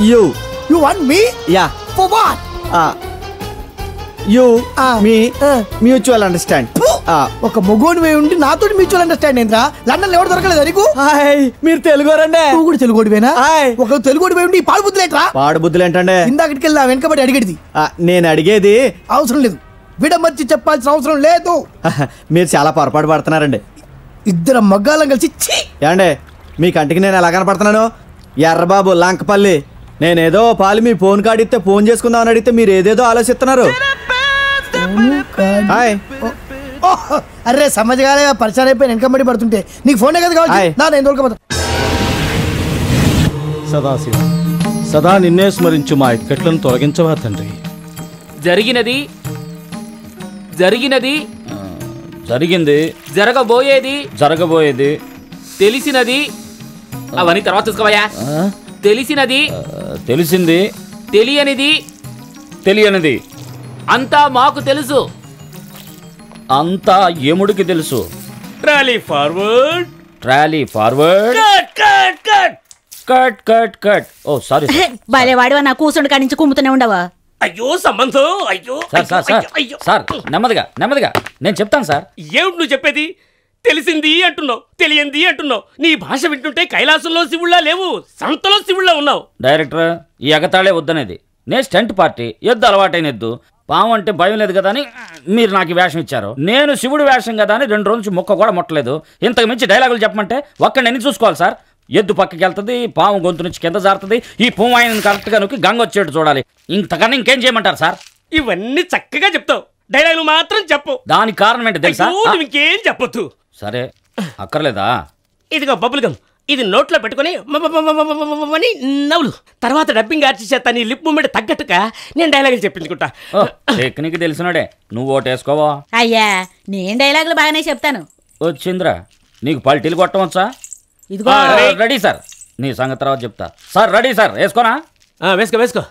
you. You want me? Yeah. For what? You, me, mutual understand. ఒక మొగోని వే ఉండి నాతో మ్యూచువల్ అండర్స్టాండ్ ఏంద్రా? లండన్ ఎవరు దొరకలేదా నీకు? మీరు తెలుగోరండి. నువ్వు కూడా తెలుగోడివేనా? ఒక తెలుగోడి వే ఉండి పాడు బుద్ధులేట్రా? పాడు బుద్ధులు ఏంటండి? ఇందాకటికెళ్ళి వెనకబడి అడిగేది. నేను అడిగేది అవసరం లేదు. విడమర్చి చెప్పాల్సిన అవసరం లేదు. మీరు చాలా పొరపాటు పడుతున్నారండి. ఇద్దరు మగ్గాలం కలిసి ఏమండి మీ కంటికి నేను ఎలా కనపడుతున్నాను? ఎర్రబాబు లంకపల్లి. నేనేదో పాలు మీ ఫోన్ కార్డు ఇస్తే ఫోన్ చేసుకుందామని అడిగితే మీరు ఏదేదో ఆలోచిస్తున్నారు. అరే సమజ్గానే పరిచయం అయిపోయి వెనకబడి పడుతుంటే నీకు ఫోనే కదా కావాలి. నేను దొరకపోతా. సదాశివ, సదా నిన్నే స్మరించు మా ఇక్కట్లను తొలగించవా తండ్రి. జరిగినది జరిగినది జరిగింది, జరగబోయేది తెలిసినది అవన్నీ తర్వాత చూసుకోవయ్యా. తెలిసినది తెలిసింది, తెలియనిది అంతా మాకు తెలుసు. అంతా యముడికి తెలుసు. Trolley forward cut cut cut. Oh sorry బాలే వాడివా, నా కూసుండి కాడి నుంచి కుమ్ముతూనే ఉండవా? అయ్యో సంబంధం, అయ్యో సార్ నెమ్మదిగా నేను చెప్తాను సార్. ఏమిటి నువ్వు చెప్పేది? తెలిసింది అంటున్నావు, తెలియంది అంటున్నావు. నీ భాష వింటుంటే కైలాసంలో శివుళ్ళ లేవు, సంతలో శివుళ్ళ ఉన్నావు. డైరెక్టర్, ఈ ఎగతాళే వద్దనేది. నేను స్టంట్ పార్టీ, ఎద్దు అలవాటైన ఎద్దు. పాము అంటే భయం లేదు కదా అని మీరు నాకు వేషం ఇచ్చారు. నేను శివుడు వేషం కదా అని 2 రోజుల నుంచి మొక్క కూడా ముట్టలేదు. ఇంతకు మించి డైలాగులు చెప్పమంటే ఒక్కడిని ఎన్ని చూసుకోవాలి సార్? ఎద్దు పక్కకి వెళ్తుంది, పాము గొంతు నుంచి కింద జారుతుంది, ఈ పువ్వు ఆయన కరెక్ట్గా నొక్కి గంగ వచ్చేట్టు చూడాలి. ఇంతకన్నా ఇంకేం చేయమంటారు సార్? ఇవన్నీ చక్కగా చెప్తావు, డైలాగులు మాత్రం చెప్పు. దానికి కారణం ఏంటి తెలుసా? ఇంకేం చెప్పొద్దు. సరే అక్కర్లేదా? ఇదిగో బబుల్ గమ్, ఇది నోట్లో పెట్టుకుని అని నవ్వులు. తర్వాత డబ్బింగ్ ఆర్చి చేస్తా. నీ లిప్ మూమెంట్ తగ్గట్టుగా నేను డైలాగులు చెప్పించుకుంటా. టెక్నిక్ తెలిసినాడే, నువ్వు ఓటేసుకోవా? అయ్యా నేను డైలాగులు బాగానే చెప్తాను. వచ్చిందిరా, నీకు పల్టీలు కొట్టవచ్చా? ఇదిగో రెడీ సార్, నీ సంగతి తర్వాత చెప్తా. సార్ రెడీ సార్, వేసుకోనా? వేసుకో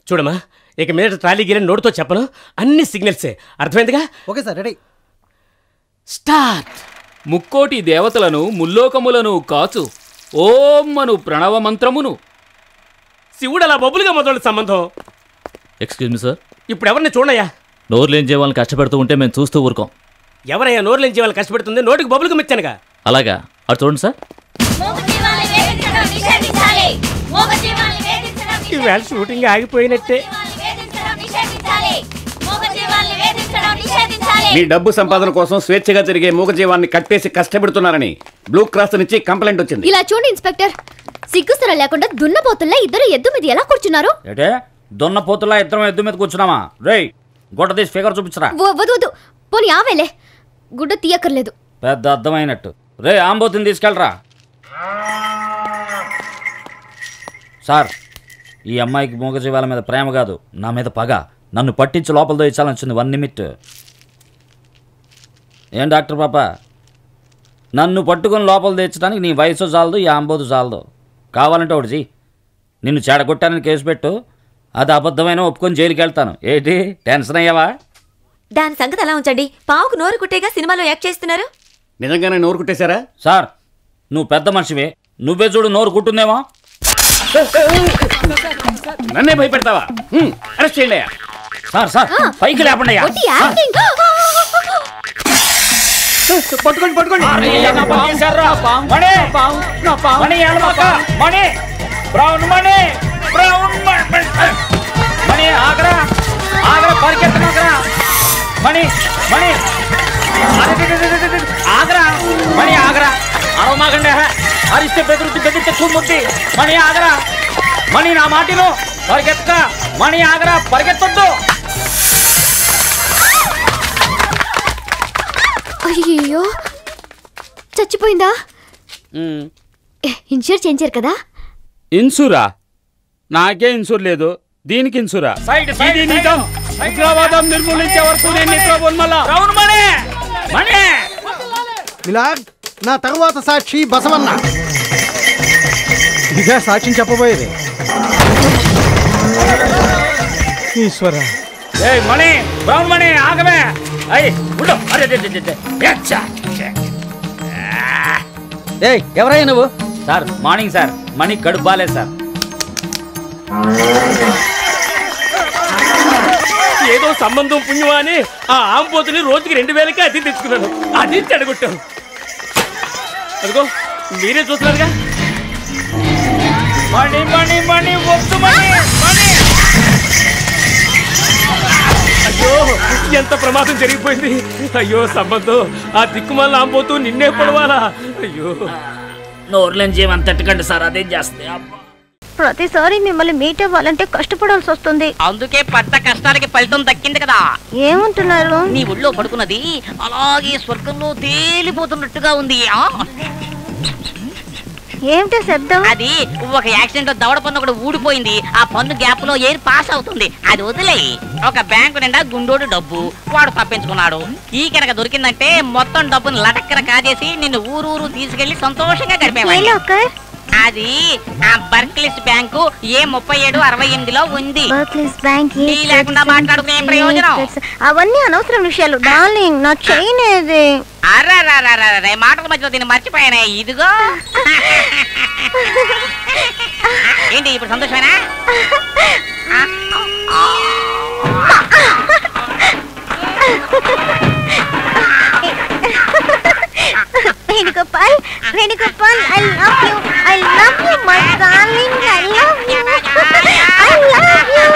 చూడమ్మా, ఇక మీద ట్రాలీ గీలని నోటుతో చెప్పను, అన్ని సిగ్నల్సే. అర్థమైందిగా? Okay sir, ready. స్టార్ట్. ముక్కోటి దేవతలను ముల్లోకములను కాచు ఓం అను ప్రణవ మంత్రమును. శివుడు అలా బొబ్బులుగా మొదలు సంబంధం. ఎక్స్క్యూజ్ మీ సార్, ఇప్పుడు ఎవరిని చూడయ్యా? నోరు లేని జీవాలను కష్టపెడుతూ ఉంటే మేము చూస్తూ ఊరుకోం. ఎవరయ్యా నోరు లేని జీవాలు కష్టపెడుతుంది? నోటికి బొబ్బులుగా మెచ్చానుగా. అలాగా, అటు చూడండి సార్. ఈవేళ షూటింగ్ ఆగిపోయినట్టే. మీ డబ్బు సంపాదన కోసం స్వేచ్ఛగా జరిగే మూగజీవాన్ని కట్టేసి కష్టపెడుతున్నారని బ్లూ క్రాస్ నుంచి కంప్లైంట్ వచ్చింది. ఇలా చూడండి ఇన్స్పెక్టర్, సిగ్గుసర లేకుండా దున్నపోతుల్లా ఇద్దరు ఎద్దు మీద ఎలా కూర్చున్నారు? ఏటే దున్నపోతుల్లా ఇద్దరం ఎద్దు మీద కూర్చున్నామా? రేయ్ గుడ్డ తీసి ఫిగర్ చూపించరా. వద్దు పోనీ ఆవేలే, గుడ్డ తీయక్కర్లేదు. పెద్ద అర్థమైనట్టు. రే ఆంబోతుని తీసుకెళ్ళరా. సార్, ఈ అమ్మాయికి మూగజీవాల మీద ప్రేమ కాదు, నా మీద పగ. నన్ను పట్టించి లోపలతో ఇచ్చాలనిచ్చింది 1 నిమిట్. ఏం డాక్టర్ పాప, నన్ను పట్టుకొని లోపల తెచ్చడానికి నీ వయసు చాలదు, ఈ ఆంబోదు చాలదు. కావాలంటే ఒకటి చెయ్యి, నిన్ను చెడగొట్టానని కేసు పెట్టు, అది అబద్ధమైన ఒప్పుకొని జైలుకి వెళ్తాను. ఏంటి టెన్షన్ అయ్యావా? దాని సంగతి అలా ఉంచండి. పావుకు నోరు కుట్టేగా సినిమాలో యాక్ట్ చేస్తున్నారు. నిజంగానే నోరు కుట్టేశారా? సార్ నువ్వు పెద్ద మనిషివే, నువ్వే చూడు నోరు కుట్టుందేమో. నన్నే భయపెడతావా? అరెస్ట్ చేయండి. సార్ పైకి లేపండి. పట్టుకోండి. అరిస్తే బెదిరితే చూముద్ది. మణి ఆగరా, మణి నా మాటిను, పరిగెత్త. మణి ఆగరా, పరిగెత్తొద్దు. అయ్యో చచ్చిపోయిందా? ఇన్సూర్ చేయించారు కదా? ఇన్సూరా? నాకే ఇన్సూర్ లేదు, దీనికి ఇన్సూరా? ఇది నిజం. ఉగ్రవాదం నిర్మూలించే వరకు నేను మిలాడ్, నా తరువాత సాక్షి బసవన్న. ఇదిగా సాక్ష్యం చెప్పబోయేది. ఈశ్వర, మణి, బ్రౌన్ మణి ఆగమే. ఎవరయ్యా నువ్వు? సార్ మార్నింగ్ సార్, మణి కడుపు బాలేదు సార్. ఏదో సంబంధం పుణ్యమా అని ఆ ఆంపోతుని రోజుకి 2000కి అతి తెచ్చుకున్నాను. అది చెడగొట్టాను. అదిగో మీరే చూస్తున్నారుగా. మణి మణి మణి వద్దు మణి మణి. అయ్యో ఎంత ప్రమాదం జరిగిపోయింది. అయ్యో సంబంధం, ఆ దిక్కుమాల ఆంపోతూ నిన్నే పడవాలా? అయ్యో నోరులేని జీవం తట్టుకండి సార్, అదేం చేస్తుంది. ప్రతిసారి మిమ్మల్ని మీట్ అవ్వాలంటే కష్టపడాల్సి వస్తుంది. అందుకే పడ్డ కష్టానికి ఫలితం దక్కింది కదా. ఏమంటున్నారు? నీ ఒళ్ళో పడుకున్నది అలాగే స్వర్గంలో తేలిపోతున్నట్టుగా ఉంది. ఏమిటో శబ్దం? అది ఒక యాక్సిడెంట్ లో దవడ పన్ను ఒకటి ఊడిపోయింది. ఆ పన్ను గ్యాప్ లో ఎయిర్ పాస్ అవుతుంది. అది వదిలే. ఒక బ్యాంకు నిండా గుండోడు డబ్బు వాడు తప్పించుకున్నాడు. ఈ కనుక దొరికిందంటే మొత్తం డబ్బును లటక్కన కాజేసి నిన్ను ఊరూరు తీసుకెళ్లి సంతోషంగా గడిపేవాడు. అది ఆ బర్క్లీస్ బ్యాంకు A3768లో ఉంది. లేకుండా మాట్లాడుకునే ప్రయోజనం. అవన్నీ అనవసరం విషయాలు డార్లింగ్. నా చైన్ ఏది? అరే మాటల మధ్యలో దీన్ని మర్చిపోయానే. ఇదిగో. ఏంటి ఇప్పుడు సంతోషమేనా? Venugopal, I love you. I love you, my darling. I love you. I love you.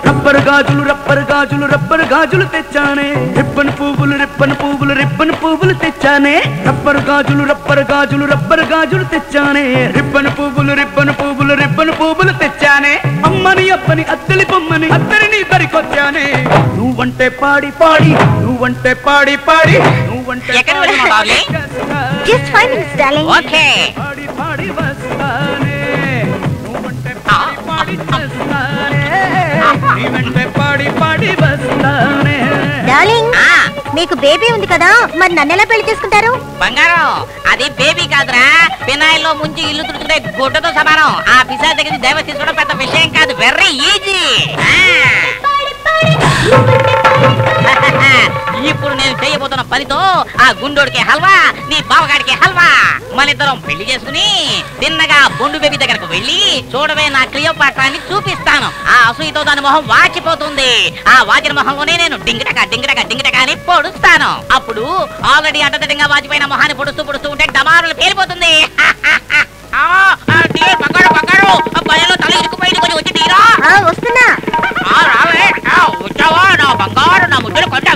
Rubber గాజులు రబ్బర్ గాజులు రబ్బర్ గాజులు తెచ్చానే. రిబ్బన్ పువ్వులు రిబ్బన్ పువ్వులు రిబ్బన్ పువ్వులు తెచ్చానే. రబ్బర్ గాజులు రబ్బర్ గాజులు రబ్బర్ గాజులు తెచ్చానే. రిబ్బన్ పువ్వులు రిబ్బన్ పువ్వులు రిబ్బన్ పువ్వులు తెచ్చానే. అమ్మని అబ్బని అద్దలి బొమ్మని అద్దరిని దరికొచ్చానే. నువ్వంటే పాడి పాడి నువ్వంటే పాడి పాడి నువ్వంటే Just 5 minutes, darling. Okay. పాడి పాడి వస్తానే. నువ్వంటే పాడి పాడి వస్తానే. నీవంటే పాడి పాడి వస్తానే. డార్లింగ్, మీకు బేబీ ఉంది కదా, మరి నన్ను ఎలా పెళ్లి చేసుకుంటారు? బంగారం, అది బేబీ కాదురా. పినాయిల్లో ముంచి ఇల్లు తుడుచుకునే గుడ్డతో సమానం. ఆ పిశాచ్ దగ్గర దైవ తీసుకోవడం పెద్ద విషయం కాదు. Very easy. ఇప్పుడు నేను చేయబోతున్న పనితో ఆ గుండోడికి హల్వా, నీ బావగాడికి హల్వా, మన ఇద్దరం పెళ్లి చేసుకుని తిన్నగా బొండు బేబీ దగ్గరకు వెళ్ళి చూడవే నా క్లియోపాట్రాని చూపిస్తాను. ఆ అసూయతో దాని మొహం వాచిపోతుంది. ఆ వాచిన మొహంలోనే నేను డింగిటక డింగిటక డింగిటక అని పొడుస్తాను. అప్పుడు ఆల్రెడీ అంటదటంగా వాచిపోయిన మొహాన్ని పొడుస్తూ పొడుస్తూ ఉంటే డమారులు పేలిపోతుంది. భయంలో తల ఇరుకుపోయింది, కొంచెం వచ్చి తీరా. వస్తున్నా. రావే, వచ్చావా నా బంగారు, నా ముద్దులు కొండ.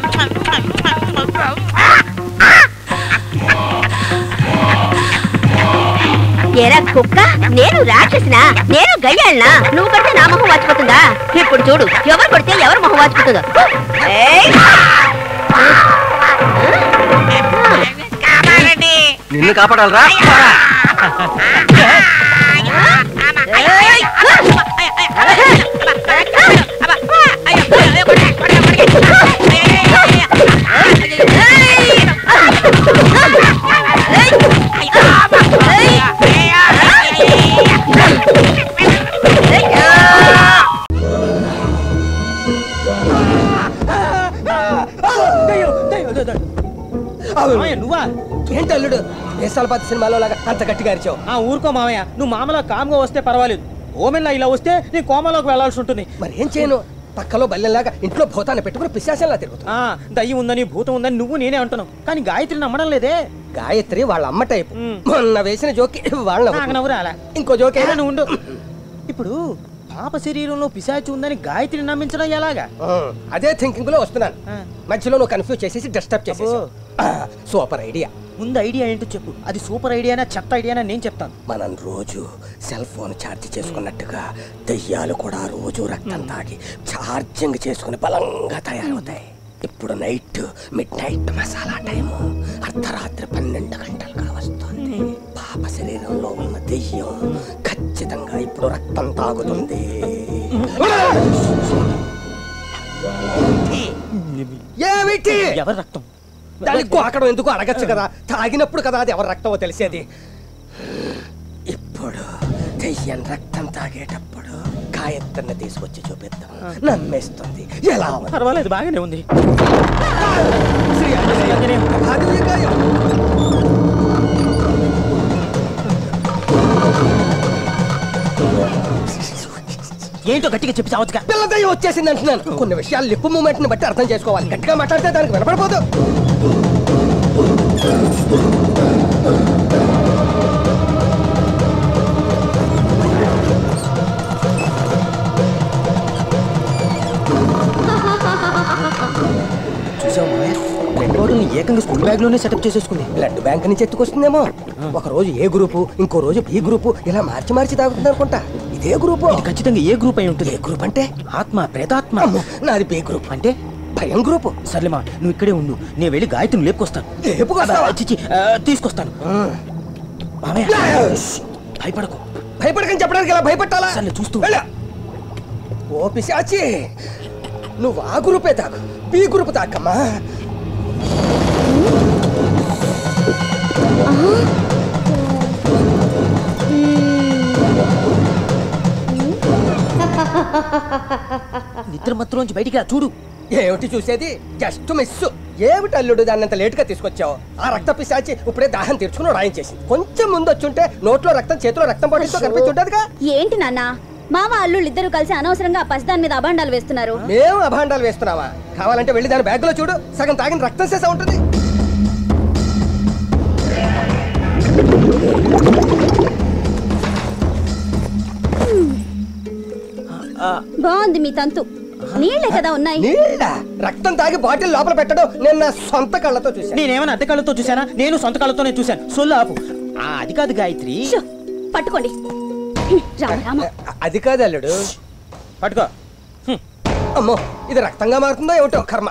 ఎరా కుక్క, నేను రాక్షసినా? నేను గయ్యాళ్ళనా? నువ్వు కొడితే నా మొహం వాచిపోతుందా? ఇప్పుడు చూడు, ఎవరు కొడితే ఎవరు మొహం వాచిపోతుందో. నిన్ను కాపాడాలరా? నువ్వా? ఏంటి అల్లుడు, వేసాలపాతి సినిమాలో లాగా అంత గట్టిగా అరిచావు? ఊరుకో మామయ్య, నువ్వు మామలా కామ్గా వస్తే పర్వాలేదు. ఓమెన్లా ఇలా వస్తే నీ కోమలోకి వెళ్లాల్సి ఉంటుంది. మరి ఏం చేయను? పక్కలో బల్లెలాగా ఇంట్లో భూతాన్ని పెట్టుకుని పిశాచంలా తిరుగుతా. దయ్యం ఉందని భూతం ఉందని నువ్వు నేనే అంటున్నావు, కానీ గాయత్రి నమ్మడం లేదే. గాయత్రి వాళ్ళ అమ్మ టైపు. మొన్న వేసిన జోకి వాళ్ళ నవ్వురాలా. ఇంకో జోకి నువ్వు ఉండు. ఇప్పుడు పాప శరీరంలో పిశాచి ఉందని గాయత్రిని నమ్మించడం ఎలాగా? అదే థింకింగ్ లో వస్తున్నాను. మధ్యలో నువ్వు కన్ఫ్యూజ్ చేసేసి డిస్టర్బ్ చేసేసావు. Super idea. ముందు ఐడియా ఏంటో చెప్పు. అది సూపర్ ఐడియానా చెత్త ఐడియానా నేను చెప్తాను. మనం రోజు సెల్ ఫోన్ ఛార్జ్ చేసుకున్నట్టుగా దెయ్యాలు కూడా రోజు రక్తం తాగి ఛార్జింగ్ చేసుకుని బలంగా తయారవుతాయి. ఇప్పుడు మిడ్ నైట్ మసాలా టైము అర్ధరాత్రి 12 గంటలుగా వస్తుంది. పాప శరీరంలో ఉన్న దెయ్యం ఖచ్చితంగా ఇప్పుడు రక్తం తాగుతుంది. ఏమిటి? ఎవరి రక్తం? దానికి గోకడం ఎందుకు అడగచ్చు కదా, తాగినప్పుడు కదా అది ఎవరి రక్తమో తెలిసేది. ఇప్పుడు దెయ్యం రక్తం తాగేటప్పుడు గాయత్రిని తీసుకొచ్చి చూపిద్దాం, నమ్మేస్తుంది. ఎలా? పర్వాలేదు, బాగానే ఉంది. ఏంటో గట్టిగా చెప్పి చావచ్చుగా. పిల్ల దయ్యం వచ్చేసింది అంటున్నాను. కొన్ని విషయాలు లిప్ మూమెంట్ ని బట్టి అర్థం చేసుకోవాలి. గట్టిగా మాట్లాడితే దానికి వినపడిపోదు. చూసావు బ్లడ్ బాటిల్ ఏకంగా స్కూల్ బ్యాగ్ లోనే సెటప్ చేసేసుకుంది. బ్లడ్ బ్యాంక్ నుంచి ఎత్తుకొస్తుందేమో. ఒక రోజు ఏ గ్రూపు, ఇంకో రోజు బి గ్రూపు, ఇలా మార్చి మార్చి తాగుతుంది అనుకుంటా. ఇదే గ్రూపు. ఖచ్చితంగా ఏ గ్రూప్ అయి ఉంటుంది. ఏ గ్రూప్ అంటే ఆత్మ, ప్రేతాత్మ. నాది బి గ్రూప్. అంటే భయం గ్రూపు. సర్లేమా, నువ్వు ఇక్కడే ఉండు, నేను వెళ్ళి గాయత్రిని లేపుకొస్తాను. తీసుకొస్తాను. భయపడకు. భయపడకని చెప్పడానికి ఇలా భయపట్టాలా? సరే చూస్తూ ఓ పిశాచి, నువ్వు ఆ గ్రూపే తాకు, బి గ్రూప్ తాకమ్మా. నిద్ర మత్తులోంచి బయటికి రా, చూడు. ఏమిటి చూసేది? Just miss. ఏమిటి అల్లుడు దాన్ని అంత లేటుగా తీసుకొచ్చావు? ఆ రక్త పిశాచి ఇప్పుడే దాహం తీర్చుకుని రాయించేసింది. కొంచెం ముందు వచ్చుంటే నోట్లో రక్తం, చేతిలో రక్తం పడితో కనిపించుంటదిగా. ఏంటి నాన్న, మామ అల్లుళ్ళు ఇద్దరు కలిసి అనవసరంగా పసిదాని మీద అభాండాలు వేస్తున్నారు. మేము అభాండాలు వేస్తున్నావా? కావాలంటే వెళ్ళి దాని బ్యాగ్ లో చూడు, సగం తాగిన రక్తం చేసా ఉంటుంది. బాగుంది మీ తంతు. నీళ్ళే కదా ఉన్నాయి. నీళ్ళ రక్తం తాగి బాటిల్ లోపల పెట్టడం నేను నా సొంత కళ్ళతో చూసాను. నేనేమైనా అద్దె కళ్ళతో చూసానా? నేను సొంత కళ్ళతోనే చూశాను. సొల్లాపు. అది కాదు గాయత్రి. పట్టుకోండి. అది కాదు అల్లుడు. పట్టుకో. అమ్మో, ఇది రక్తంగా మారుతుందో ఏమిటో కర్మ.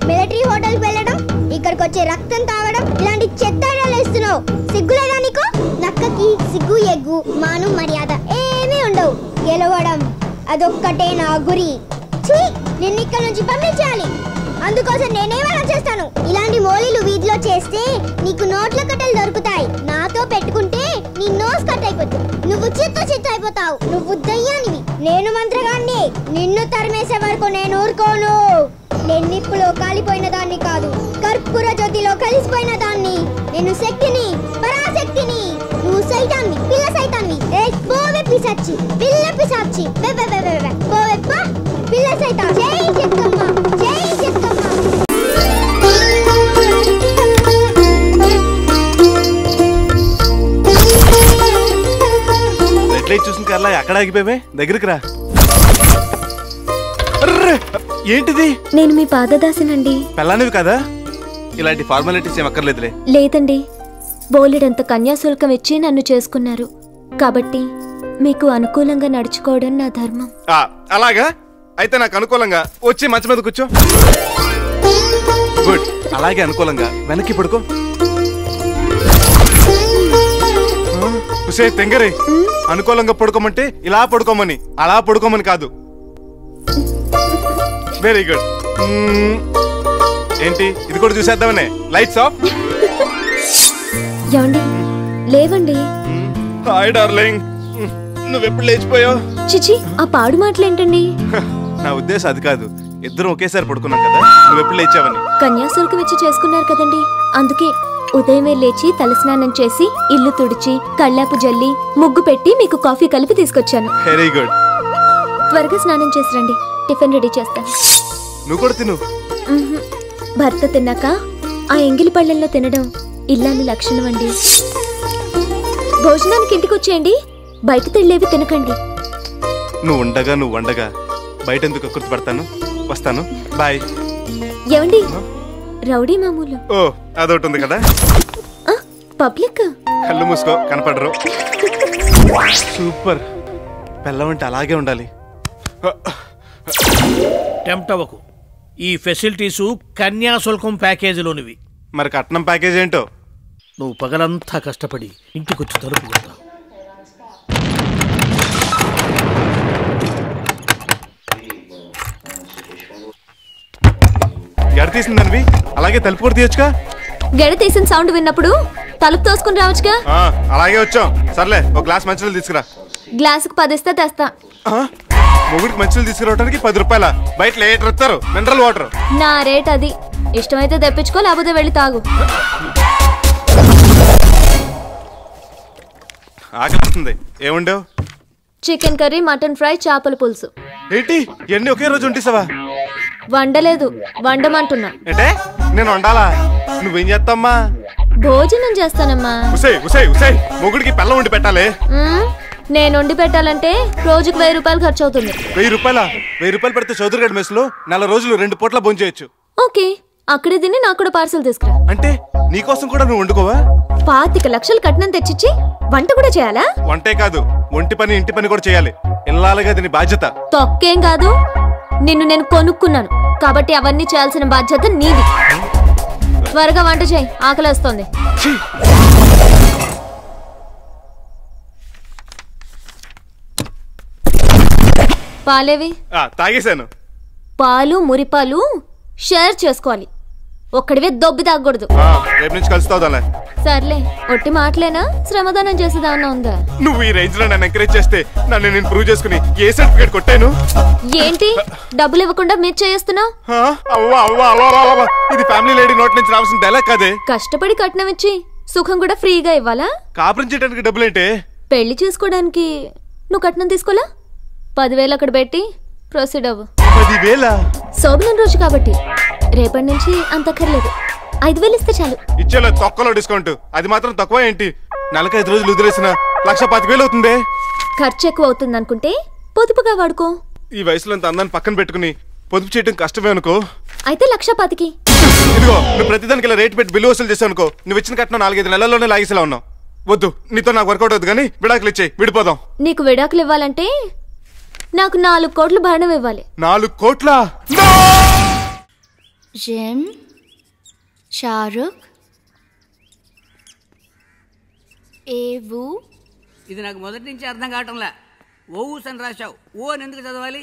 మిలిటరీ హోటల్ వెళ్ళడం, ఇక్కడికి వచ్చి రక్తం తాగడం, ఇలాంటి చెత్తాడాలు ఇస్తున్నావు. సిగ్గులేదా నీకు? నక్కకి సిగ్గు, ఎగ్గు, మాను, మర్యాద ఏమీ ఉండవు. గెలవడం అదొక్కటే నా గురి. నిన్ను ఇక్కడ నుంచి పంపించాలి. అందుకోసం నేనేమైనా చేస్తాను. ఇలాంటి మోలీలు వీధిలో చేస్తే నీకు నోట్ల కట్టలు దొరుకుతాయి. నాతో పెట్టుకుంటే నీ నోస్ కట్ అయిపోతుంది. నువ్వు చిత్త అయిపోతావు. నువ్వు దయ్యానివి, నేను మంత్రగాన్ని. నిన్ను తరిమేసే వరకు నేను ఊరుకోను. నేను నిప్పులో కాలిపోయిన దాన్ని కాదు, కర్పూర జ్యోతిలో కలిసిపోయిన దాన్ని. నేను శక్తిని, పరాశక్తిని. నువ్వు సైతాన్ని, పిల్ల సైతాన్ని. పోవే పిశాచి, పిల్ల పిశాచి. పోవే పా, పిల్ల సైతా. జై చెక్కమ్మ, జై చెక్కమ్మ. రెడ్ లైట్ చూసిన కల్లా ఎక్కడ ఆగిపోయావే? దగ్గరికి రా. ఏంటిది? నేను మీ పాదదాసినండి. పెళ్ళానివి కదా? ఇలాంటి ఫార్మాలిటీస్ ఏం అక్కర్లేదులే. లేదండి, బోలెడంత కన్యాశుల్కం ఇచ్చి నన్ను చేసుకున్నారు. కాబట్టి మీకు అనుకూలంగా నడుచుకోవడం నా ధర్మం. అలాగా? అయితే నాకు అనుకూలంగా వచ్చి మంచం మీద కూర్చో. గుడ్. అలాగే అనుకూలంగా వెనక్కి పడుకో. తెంగరే, అనుకూలంగా పడుకోమంటే ఇలా పడుకోమని, అలా పడుకోమని కాదు. Very good. ఏంటి ఇది కూడా చూసేద్దామనే? Lights off. ఏమండి, లేవండి. హాయ్ డార్లింగ్, నువ్వెప్పుడు లేచిపోయావు? చిచి, ఆ పాడు మాటలేంటండి? నా ఉద్దేశం అది కాదు. ఇద్దరం ఒకేసారి పడుకున్నాం కదా, నువ్వెప్పుడు లేచావని. కన్యాశుల్కం ఇచ్చి చేసుకున్నారు కదండి, అందుకే ఉదయమే లేచి తలస్నానం చేసి ఇల్లు తుడిచి కళ్ళాపు జల్లి ముగ్గు పెట్టి మీకు కాఫీ కలిపి తీసుకొచ్చాను. Very good. త్వరగా స్నానం చేసి రండి, టిఫిన్ రెడీ చేస్తాను. నువ్వు కూడా తిను. భర్త తిన్నాక ఆ ఎంగిలి పళ్ళెంలో తినడం ఇల్లాలి లక్షణం అండి. భోజనానికి ఇంటికి వచ్చేయండి, బయట తినలేవి తినకండి. నువ్వు ఉండగా బయట ఎందుకు కుర్తి పడతాను. వస్తాను, బాయ్. ఏమండి, రౌడీ మామూలు. ఓ, అదొకటి ఉంది కదా. పబ్లిక్. కళ్ళు మూసుకో, కనపడరు. సూపర్. పిల్లం అంటే అలాగే ఉండాలి. టెంప్ట్ అవ్వకు. ఈ ఫెసిలిటీసు కన్యాశుల్కం ప్యాకేజీలోనివి. మరి కట్నం ప్యాకేజ్ ఏంటో? నువ్వు పగలంతా కష్టపడి ఇంటికొచ్చి తలుపు కొడతావు. గడ తీసిందనివి అలాగే తలుపు కూడా తీయొచ్చుగా. గడ తీసిన సౌండ్ విన్నప్పుడు తలుపు తోసుకుని రావచ్చుగా. అలాగే వచ్చాం. సర్లే, ఒక గ్లాస్ మంచినీళ్ళు తీసుకురా. గ్లాసుకు 10 ఇస్తే తెస్తా. మొగుడికి మంచినీళ్ళు తీసుకురావడానికి 10 రూపాయల? బయట లీటర్ ఇస్తారు, మినరల్ వాటర్. నా రేట్ అది. ఇష్టమైతే తెప్పించుకో, లేకపోతే వెళ్ళి తాగు. ఆకలిస్తుంది. ఏముండవు? చికెన్ కర్రీ, మటన్ ఫ్రై, చేపల పులుసు. ఏంటి ఎన్ని ఒకే రోజు వండిస్తావా? వండలేదు, వండమంటున్నా. అంటే నేను వండాలా? నువ్వేం చేస్తామ్మా? భోజనం చేస్తానమ్మా. మొగుడికి పెళ్ళం వండి పెట్టాలి. నేను వండి పెట్టాలంటే రోజుకు 1000 రూపాయలు ఖర్చు అవుతుంది. 1000 రూపాయలా? 1000 రూపాయలు పెడితే చౌదరి గడి మెస్లో నెల రోజులు 2 పూట్ల భోంచేయచ్చు. ఓకే, అక్కడే తిని నాకు కూడా పార్సల్ తీసుకురా. అంటే నీకోసం కూడా నువ్వు వండుకోవా? 25 లక్షలు కట్నం తెచ్చిచ్చి వంట కూడా చేయాలా? వంటే కాదు, ఒంటి పని ఇంటి పని కూడా చేయాలి. ఇల్లాలుగా దీని బాధ్యత. తొక్కేం కాదు, నిన్ను నేను కొనుక్కున్నాను కాబట్టి అవన్నీ చేయాల్సిన బాధ్యత నీది. త్వరగా వంట చేయి, ఆకలేస్తోంది. పాలేవి? తాగేశాను. పాలు మురిపాలు షేర్ చేసుకోవాలి, ఒక్కడివే దొబ్బి తాగకూడదు. రేపు నుంచి కలుస్తావుదాలే. సర్లే, ఒట్టి మాటలేనా? శ్రమదానం చేసేదాన్నా ఉందా? నువ్వు ఈ రేంజ్ లో నన్ను ఎంకరేజ్ చేస్తే నన్ను నేను ప్రూవ్ చేసుకుని ఏ సర్టిఫికేట్ కొట్టాను? ఏంటి డబ్బులు ఇవ్వకుండా మీరు చేస్తున్నావు? ఇది ఫ్యామిలీ లేడీ నోట్ నుంచి రావాల్సిన డైలాగ్ కాదే. కష్టపడి కట్నం ఇచ్చి సుఖం కూడా ఫ్రీగా ఇవ్వాలా? కాపురం చేయడానికి డబ్బులేంటే? పెళ్లి చేసుకోవడానికి నువ్వు కట్నం తీసుకోలా? 10,000 అక్కడ పెట్టి ప్రొసీడ్ అవ్వు. 10,000? శోభనం రోజు కాబట్టి రేపటి నుంచి అంతక్కర్లేదు, 5,000 ఇస్తే చాలు. ఇచ్చేలా తొక్కలో డిస్కౌంట్, అది మాత్రం తక్కువ ఏంటి? నెలకు 5 రోజులు వదిలేసిన 1,25,000 అవుతుంది. ఖర్చు ఎక్కువ అవుతుంది అనుకుంటే పొదుపుగా వాడుకో. ఈ వయసులో అంత అందాన్ని పక్కన పెట్టుకుని పొదుపు చేయడం కష్టమే అనుకో. అయితే 1,25,000కి ఇదిగో, నువ్వు ప్రతిదానికి ఇలా రేట్ పెట్టి బిల్లు వసూలు చేసావు అనుకో, నువ్వు ఇచ్చిన కట్నం 4-5 నెలల్లోనే లాగేసేలా ఉన్నావు. వద్దు, నీతో నాకు వర్కౌట్ అవుతుంది, కానీ విడాకులు ఇచ్చేయి, విడిపోదాం. నీకు విడాకులు ఇవ్వాలంటే నాకు 4 కోట్లు భరణం ఇవ్వాలి. 4 కోట్ల? జెమ్, షారుఖ్, ఏవు. ఇది నాకు మొదటి నుంచి అర్థం కావటంలా. ఓవుస్ అని రాశావు, ఓ అని ఎందుకు చదవాలి?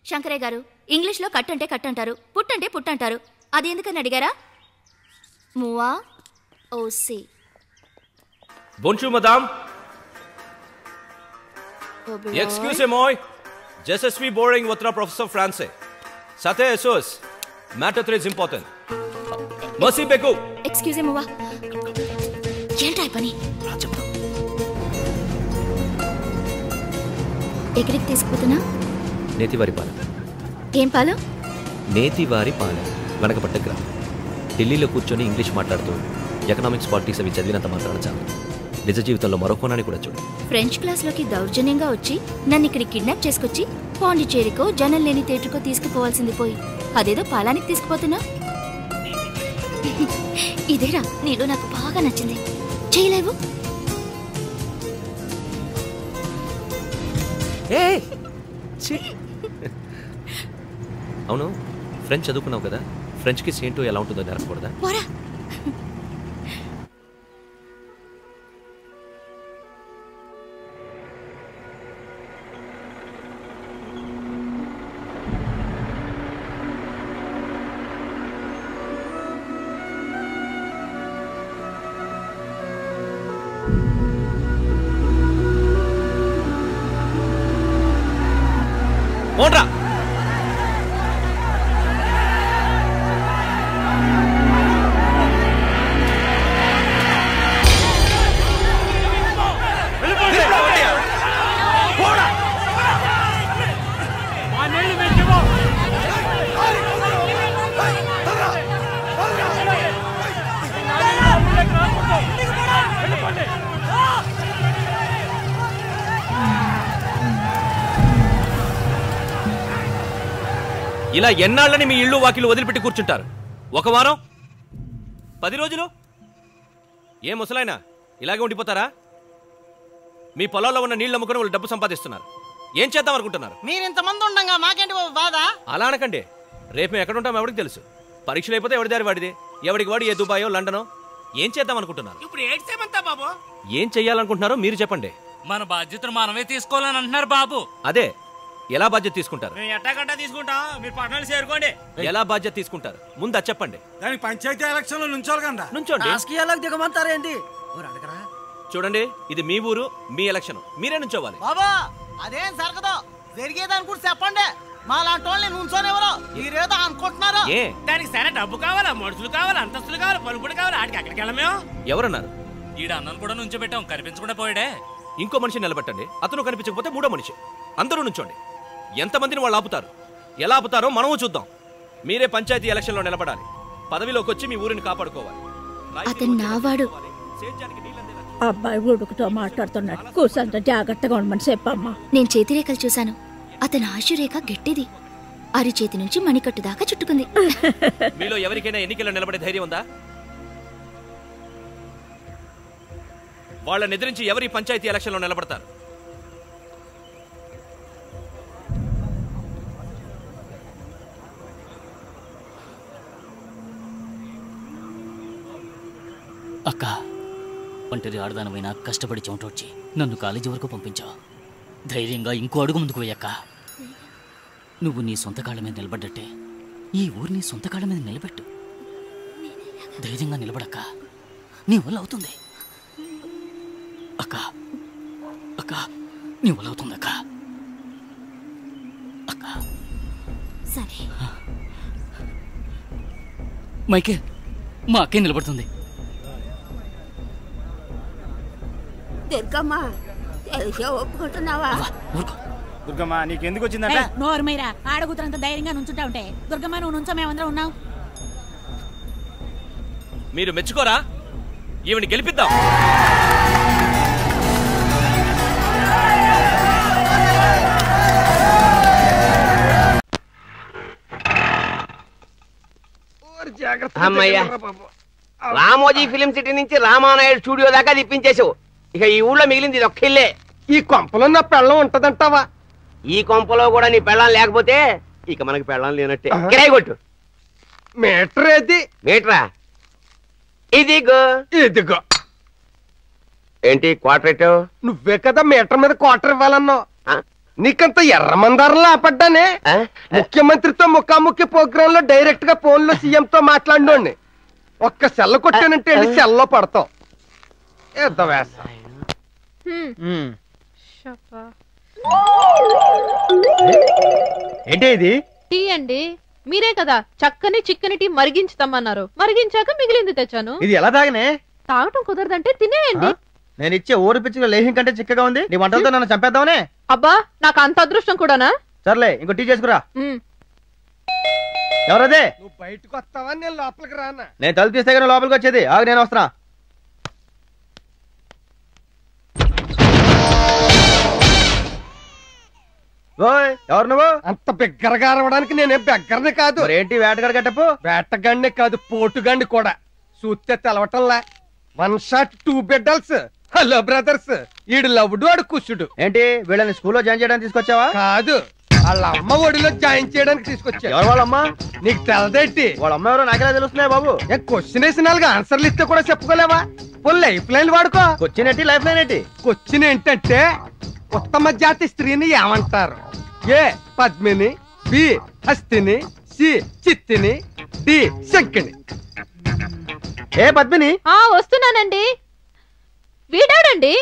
శంకరయ్య గారు, ఇంగ్లీష్లో కట్ అంటే కట్ అంటారు, పుట్ అంటే పుట్ అంటారు. అది ఎందుకని అడిగారా? మువా OC. Bonjour madame. Excusez-moi. Je suis boring votre professeur français. C'était SOS. Matter très important. Merci beaucoup. Excusez moi. ఏంటా పని? ఎక్కడికి తీసుకుపోతున్నా? నేతివారి పాలెం. ఏం పాలెం? నేతివారి పాలెం, వెనకపట్ట గ్రామం. ఢిల్లీలో కూర్చొని ఇంగ్లీష్ మాట్లాడుతూ ఎకనామిక్స్ పాలిటిక్స్ అవి చదివినంత మాత్రాన చాలు. నిజ జీవితంలో మరో కోణాన్ని కూడా చూడు. ఫ్రెంచ్ క్లాస్లోకి దౌర్జన్యంగా వచ్చి నన్ను ఇక్కడ కిడ్నాప్ చేసుకొచ్చి పాండిచేరికో జనం లేని థియేటర్కో తీసుకుపోవాల్సింది పోయి అదేదో పాలానికి తీసుకుపోతున్నా. ఇదేరా నీలో నాకు బాగా నచ్చింది, చేయలేవు? అవును, ఫ్రెంచ్ చదువుకున్నావు కదా, ఫ్రెంచ్కి సేంటో ఎలా ఉంటుందో నేర్పకూడదా? ఓన్రా ఇలా ఎన్నాళ్ళని మీ ఇళ్ళు వాకిలు వదిలిపెట్టి కూర్చుంటారు? 1 వారం, 10 రోజులు? ఏ ముసలాయనా ఇలాగే ఉండిపోతారా? మీ పొలాల్లో ఉన్న నీళ్ళు అమ్ముకుని వాళ్ళు డబ్బు సంపాదిస్తున్నారు. ఏం చేద్దాం అనుకుంటున్నారు? మీరు ఇంతమంది ఉండగా మాకేంటి బాధ? అలా అనకండి, రేపు మేము ఎక్కడ ఉంటాం ఎవరికి తెలుసు. పరీక్షలు అయిపోతే ఎవరి దారి వాడిది, ఎవరికి వాడు ఏ దుబాయో లండనో. ఏం చేద్దాం అనుకుంటున్నారు? ఇప్పుడు ఏడ్చేమంతా బాబు? ఏం చెయ్యాలనుకుంటున్నారో మీరు చెప్పండి. మన బాధ్యతను మనమే తీసుకోవాలని అంటున్నారు బాబు. అదే, ఎలా బాధ్యత తీసుకుంటారు? మేము ఎట్టాగంటా తీసుకుంటాం, మీరు పట్టణాలు చేరుకోండి. ఎలా బాధ్యత తీసుకుంటారు ముందు అది చెప్పండి. దానికి పంచాయతీ ఎలక్షన్ లో నుంచోవాలి కదా. నుంచోండి. రాజకీయాలకు దిగమంటారేంటి? చూడండి, ఇది మీ ఊరు, మీ ఎలక్షన్, మీరే నుంచోవాలి. బాబా అదేం జరగదు, జరిగేదాని కూడా చెప్పండి. మా లాంటి వాళ్ళని నుంచోనెవరో మీరేదో అనుకుంటున్నారో. దానికి సరే డబ్బు కావాలా, మనుషులు కావాలా, అంతస్తులు కావాలా, పలుపుడు కావాలా, ఆడికి ఎక్కడికి వెళ్ళమేమో. ఎవరన్నారు? ఈడ అన్నం కూడా నుంచో పెట్టాం, కనిపించకుండా పోయాడే. ఇంకో మనిషి నిలబెట్టండి, అతను కనిపించకపోతే 3వ మనిషి. అందరూ నుంచోండి. ఎంతమందిని వాళ్ళు ఆపుతారు, ఎలా ఆపుతారో మనము చూద్దాం. మీరే పంచాయతీ ఎలక్షన్లో నిలబడాలి. పదవిలోకి వచ్చి మీ ఊరిని కాపాడుకోవాలి. అతను నావాడు. సేద్యానికి నీళ్ళందేలా అబ్బాయి ఉడుకుతో మాట్లాడుతున్నాడు. కూసంత జాగ్రత్తగా ఉండమని చెప్పమ్మా. నేను చేతిరేఖలు చూశాను. అతని ఆశురేఖ గట్టిది. అరిచేతి నుంచి మణికట్టు దాకా చుట్టుకుంది. మీలో ఎవరికైనా ఎన్నికల్లో నిలబడే ధైర్యం ఉందా? వాళ్ళని ఎదిరించి ఎవరి పంచాయతీ ఎలక్షన్లో నిలబడతారు? అక్క, ఒంటరి ఆడదానమైనా కష్టపడి చెమటోడ్చి నన్ను కాలేజీ వరకు పంపించావు. ధైర్యంగా ఇంకో అడుగు ముందుకు వేయక్క. నువ్వు నీ సొంత కాళ్ళ మీద నిలబడ్డట్టే ఈ ఊరిని సొంత కాళ్ళ మీద నిలబెట్టు. ధైర్యంగా నిలబడక్క, నీ వల్ల అవుతుంది అక్క. అక్క, నీ వల్ల అవుతుంది అక్క. అక్క సరే. మైకే, మా అక్కే నిలబడుతుంది. దుర్గమ్మ, ఒప్పుకుంటున్నావా? దుర్గమ్మ, నీకెందుకు వచ్చిందంట? నోరుమైరా, ఆడగుతురంత ధైర్యంగా నుంచుంటా ఉంటే. దుర్గమ్మ, నువ్వు నుంచో, మేమందరం ఉన్నావు. మీరు మెచ్చుకోరా? ఈవిని గెలిపిద్దాం. అమ్మయ్యా, రామోజీ ఫిలిం సిటీ నుంచి రామానాయుడు స్టూడియో దాకా తిప్పించేసావు. ఇక ఈ ఊళ్ళో మిగిలింది ఇది ఒక్క ఇల్లే. ఈ కొంపలో నా పెళ్ళం ఉంటదంటావా? ఈ కొంపలో కూడా నీ పెళ్ళం లేకపోతే ఇక మనకి పెళ్ళం లేనట్టే. కిరాయి కొట్టు. మీటర్ ఏది? మీటరా? ఇదిగో. ఇదిగో ఏంటి క్వార్టర్ పెట్టావు? నువ్వే కదా మీటర్ మీద క్వార్టర్ ఇవ్వాలన్నావు. నీకంత ఎర్రమందారంలో ఆపడ్డానే. ముఖ్యమంత్రితో ముఖాముఖి ప్రోగ్రామ్ లో డైరెక్ట్ గా ఫోన్ లో సీఎం తో మాట్లాడినోడిని. ఒక్క సెల్ల కొట్టానంటే వెళ్ళి సెల్లో పడతావు. ఎంత వేస్తా. ఏంటి ఇది? టీ అండి. మీరే కదా చక్కని చిక్కని టీ మరిగించుతామన్నారు. మరిగించాక మిగిలింది తెచ్చాను. ఇది ఎలా తాగనే? తాగటం కుదరదంటే తినేయండి. నేను ఇచ్చే ఊరు పిచ్చిలో లేహం కంటే చిక్కగా ఉంది. నీ వంటలతో నన్ను చంపేద్దామనే? అబ్బా, నాకు అంత అదృష్టం కూడానా? సర్లే, ఇంకో టీ చేసుకురా. ఎవరదే? నువ్వు బయటకు వస్తావా, నేను లోపలికి రానా? నేను తలుపు తీస్తే కానీ లోపలికి వచ్చేది. ఆగు, నేను వస్తున్నా. ఎవరు నువ్వు? అంత బిగ్గరగా అరవడానికి నేనే బెగ్గరని కాదు. ఏంటి వేటగాడి గట్టపు? వేటగాడినే కాదు, పోటుగాడిని కూడా. చూస్తే తెలవటంలా. 1 షాట్ 2 బిడ్డల్స్. Hello brothers. ఈడు లవ్డు, వాడు కుషుడు. ఏంటి వీళ్ళని స్కూల్లో జాయిన్ చేయడానికి తీసుకొచ్చావా? కాదు, వాళ్ళ అమ్మ ఒడిలో జాయిన్ చేయడానికి తీసుకొచ్చా. ఎవరు వాళ్ళమ్మ? నీకు తెలదేంటి? వాళ్ళ అమ్మ ఎవరో నాకెలా తెలుస్తున్నాయి బాబు? క్వశ్చన్ వేసిన 4 ఆన్సర్లు ఇస్తే కూడా చెప్పుకోలేవా? పోనీ లైఫ్ లైన్ వాడుకో. క్వశ్చన్ ఏంటి, లైఫ్ లైన్ ఏంటి? క్వశ్చన్ ఏంటంటే ఉత్తమ జాతి స్త్రీని ఏమంటారు? ఏ పద్మిని, బి హస్తిని, సి చిత్తిని, డి శంకిని. ఏ పద్మిని? వస్తున్నానండి. వీడాడండి.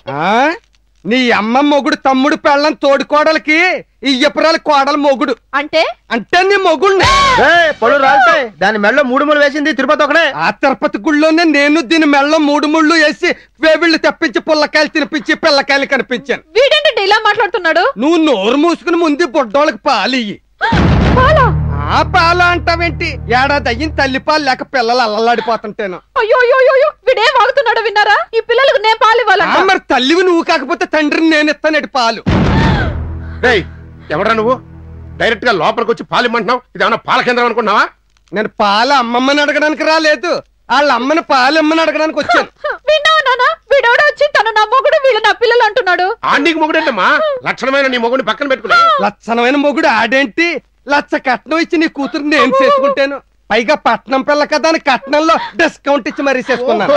నీ అమ్మ మొగుడు తమ్ముడు పెళ్ళం తోడుకోడలకి ఈ ఎపురాల కోడలు మొగుడు. అంటే అంటే నీ మొగుడిని. పళ్ళు రాలుతాయి. దాని మెడలో 3 ముళ్ళు వేసింది తిరుపతి ఒకడే. ఆ తిరుపతి గుళ్ళోనే నేను దీని మెడలో 3 ముళ్ళు వేసి వేవిళ్ళు తెప్పించి పుల్లకాయలు తినిపించి పిల్లకాయలు కనిపించాను. వీడేంటంటే ఇలా మాట్లాడుతున్నాడు? నువ్వు నోరు మూసుకుని ముందు బొడ్డోళ్ళకి పాలు ఇయ్యి. ఆ పాల అంటావేంటి? ఏడాది అయ్యింది తల్లి పాలు లేక పిల్లలు అల్లలాడిపోతుంటేను. అయ్యో వీడే వాగుతున్నాడు విన్నారా? ఈ పిల్లలకు నేను పాలు ఇవ్వాలంట. మరి తల్లివి నువ్వు కాకపోతే తండ్రిని నేను ఇస్తానేటి పాలు. ఎవరా నువ్వు? డైరెక్ట్ గా లోపలికి వచ్చి పాలు ఇమ్మంటున్నావు. ఇది ఏమన్నా పాల కేంద్రం అనుకున్నావా? నేను పాలు అమ్మమ్మని అడగడానికి రాలేదు, వాళ్ళ అమ్మని పాలు ఇమ్మని అడగడానికి వచ్చాను. విన్నావా నాన్న? వీడోడు వచ్చి తను నా మొగుడు, వీళ్ళు నా పిల్లలు అంటున్నాడు. ఆంటీకి మొగుడు ఏంటమ్మా? లక్షణమైన నీ మొగుడిని పక్కన పెట్టుకున్నా. లక్షణమైన మొగుడు ఆడేంటి? లక్ష కట్నం ఇచ్చి నీ కూతురు నేను చేసుకుంటాను. పైగా పట్నం పిల్ల కదా అని కట్నంలో డిస్కౌంట్ ఇచ్చి మరీ చేసుకున్నాను.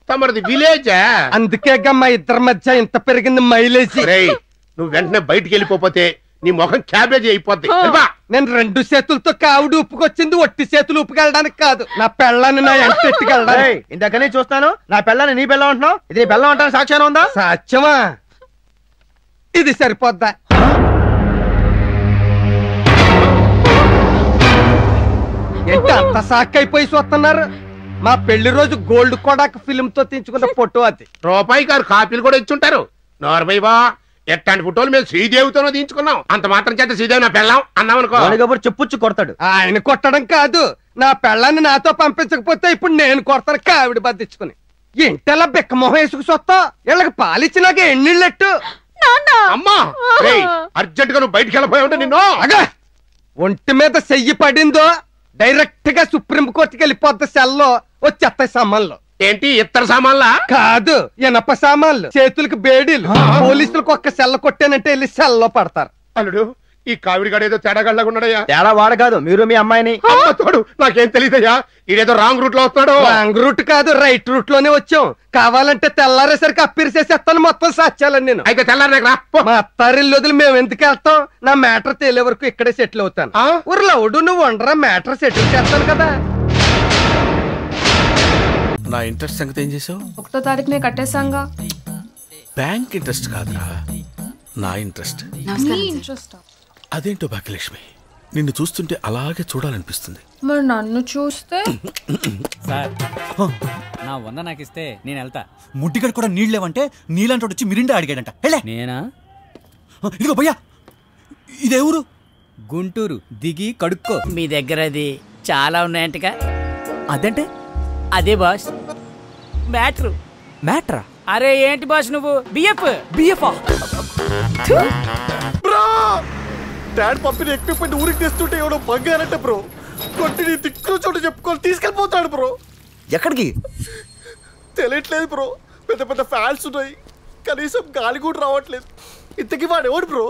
తమరిది విలేజ్. అందుకే మా ఇద్దరి మధ్య ఇంత పెరిగింది మైలేజ్. నువ్వు వెంటనే బయటికి వెళ్ళిపోతే నీ ముఖం క్యాబేజీ అయిపోద్ది. నేను 2 చేతులతో కావుడు ఉప్పుకొచ్చింది, ఒట్టి చేతులు ఉప్పుకెళ్ళడానికి కాదు, నా పెళ్ళాన్ని నా ఎంత ఎట్టుకెళ్ళడానికి. ఇంతకనే చూస్తాను. నా పెళ్ళాన్ని నీ పెళ్ళం అంటున్నావు. ఇది నీ పెళ్ళం అంటాను సాక్ష్యం ఉందా? సాక్ష్యమా? ఇది సరిపోద్దా? ఏంటి అంత సాక్ అయిపోయి చూస్తున్నారు? మా పెళ్లి రోజు గోల్డ్ కోడాక్ ఫిల్మ్ తో తీయించుకున్న ఫోటో అది. రూపాయి గారు కాపీలు కూడా ఇచ్చుంటారు. నోర్బైవా, ఎట్లాంటి ఫోటోలు మేము శ్రీదేవితోనో తీయించుకున్నాం. అంత మాత్రం చేత శ్రీదేవి నా పెళ్ళాం అన్నామనుకో చెప్పుచ్చు కొడతాడు. ఆయన కొట్టడం కాదు, నా పెళ్ళాన్ని నాతో పంపించకపోతే ఇప్పుడు నేను కొడతాను కావిడి బద్దించుకుని. ఏంటలా బిక్కమొహం వేసుకు సొత్తా వీళ్ళకి పాలిచ్చినాక ఎన్నీళ్ళెట్టు అమ్మా అర్జెంట్ గా నువ్వు బయటికి వెళ్ళిపోయావు నిన్ను అగా ఒంటి మీద చెయ్యి పడిందో డైరెక్ట్ గా సుప్రీం కోర్టుకి వెళ్ళిపోద్ది సెల్లో వచ్చేస్తాయి సామాన్లు ఏంటి ఇతర సామాన్లా కాదు ఇనప సామాన్లు చేతులకు బేడీలు పోలీసులకు ఒక్క సెల్ల కొట్టానంటే వెళ్ళి సెల్లో పడతారు అల్లుడు ఈ కావిడిగాడు ఏదో తేడాగళ్ళగా ఉన్నాడయ్యా తేడా వాడు కాదు మీరు మీ అమ్మాయిని తోడు నాకేం తెలియదయ్యా ఈడేదో రాంగ్ రూట్ లో వస్తున్నాడు రాంగ్ రూట్ కాదు రైట్ రూట్ లోనే వచ్చాం కావాలంటే తెల్లారేసరికి అప్పిరిసేసేస్తాను మొత్తం సాధ్యాలని నేను అయితే తెల్లారి మా అత్తారిల్లు వదిలి మేము ఎందుకు వెళ్తాం నా మ్యాటర్ తేలే వరకు ఇక్కడే సెటిల్ అవుతాను ఊరు లౌడు నువ్వు ఉండరా మ్యాటర్ సెటిల్ చేస్తాను కదా నా ఇంట్రెస్ట్ సంగతి ఏం చేసావు 1వ తారీఖునే కట్టేశాంగా బ్యాంక్ ఇంట్రెస్ట్ కాదురా నా ఇంట్రెస్ట్ ఇంట్రెస్ట్ అదేంటో భాగ్యలక్ష్మి నిన్ను చూస్తుంటే అలాగే చూడాలనిపిస్తుంది మరి నన్ను చూస్తే సార్ నా 100 నాకు ఇస్తే నేను వెళ్తా ముట్టిగడ కూడా నీళ్ళు లేవంటే నీళ్ళంటే వచ్చి మిరిండా అడిగాడంట నేనా ఇదిగో భయ్యా ఇదే ఊరు గుంటూరు దిగి కడుక్కో మీ దగ్గర అది చాలా ఉన్నాయంటగా అదంటే అదే బాస్ మ్యాట్రా అరే ఏంటి బాస్ నువ్వు బిఎఫ్ బ్రో డాడ్ పంపిన ఎక్విప్మెంట్ ఊరికి తెస్తుంటే ఎవడో బంగారంట బ్రో కొట్టి దిక్కులో చోట చెప్పుకొని తీసుకెళ్ళిపోతాడు బ్రో ఎక్కడికి తెలియట్లేదు బ్రో పెద్ద పెద్ద ఫ్యాన్స్ ఉన్నాయి కనీసం గాలి కూడా రావట్లేదు ఇంతకీ వాడు ఎవడు బ్రో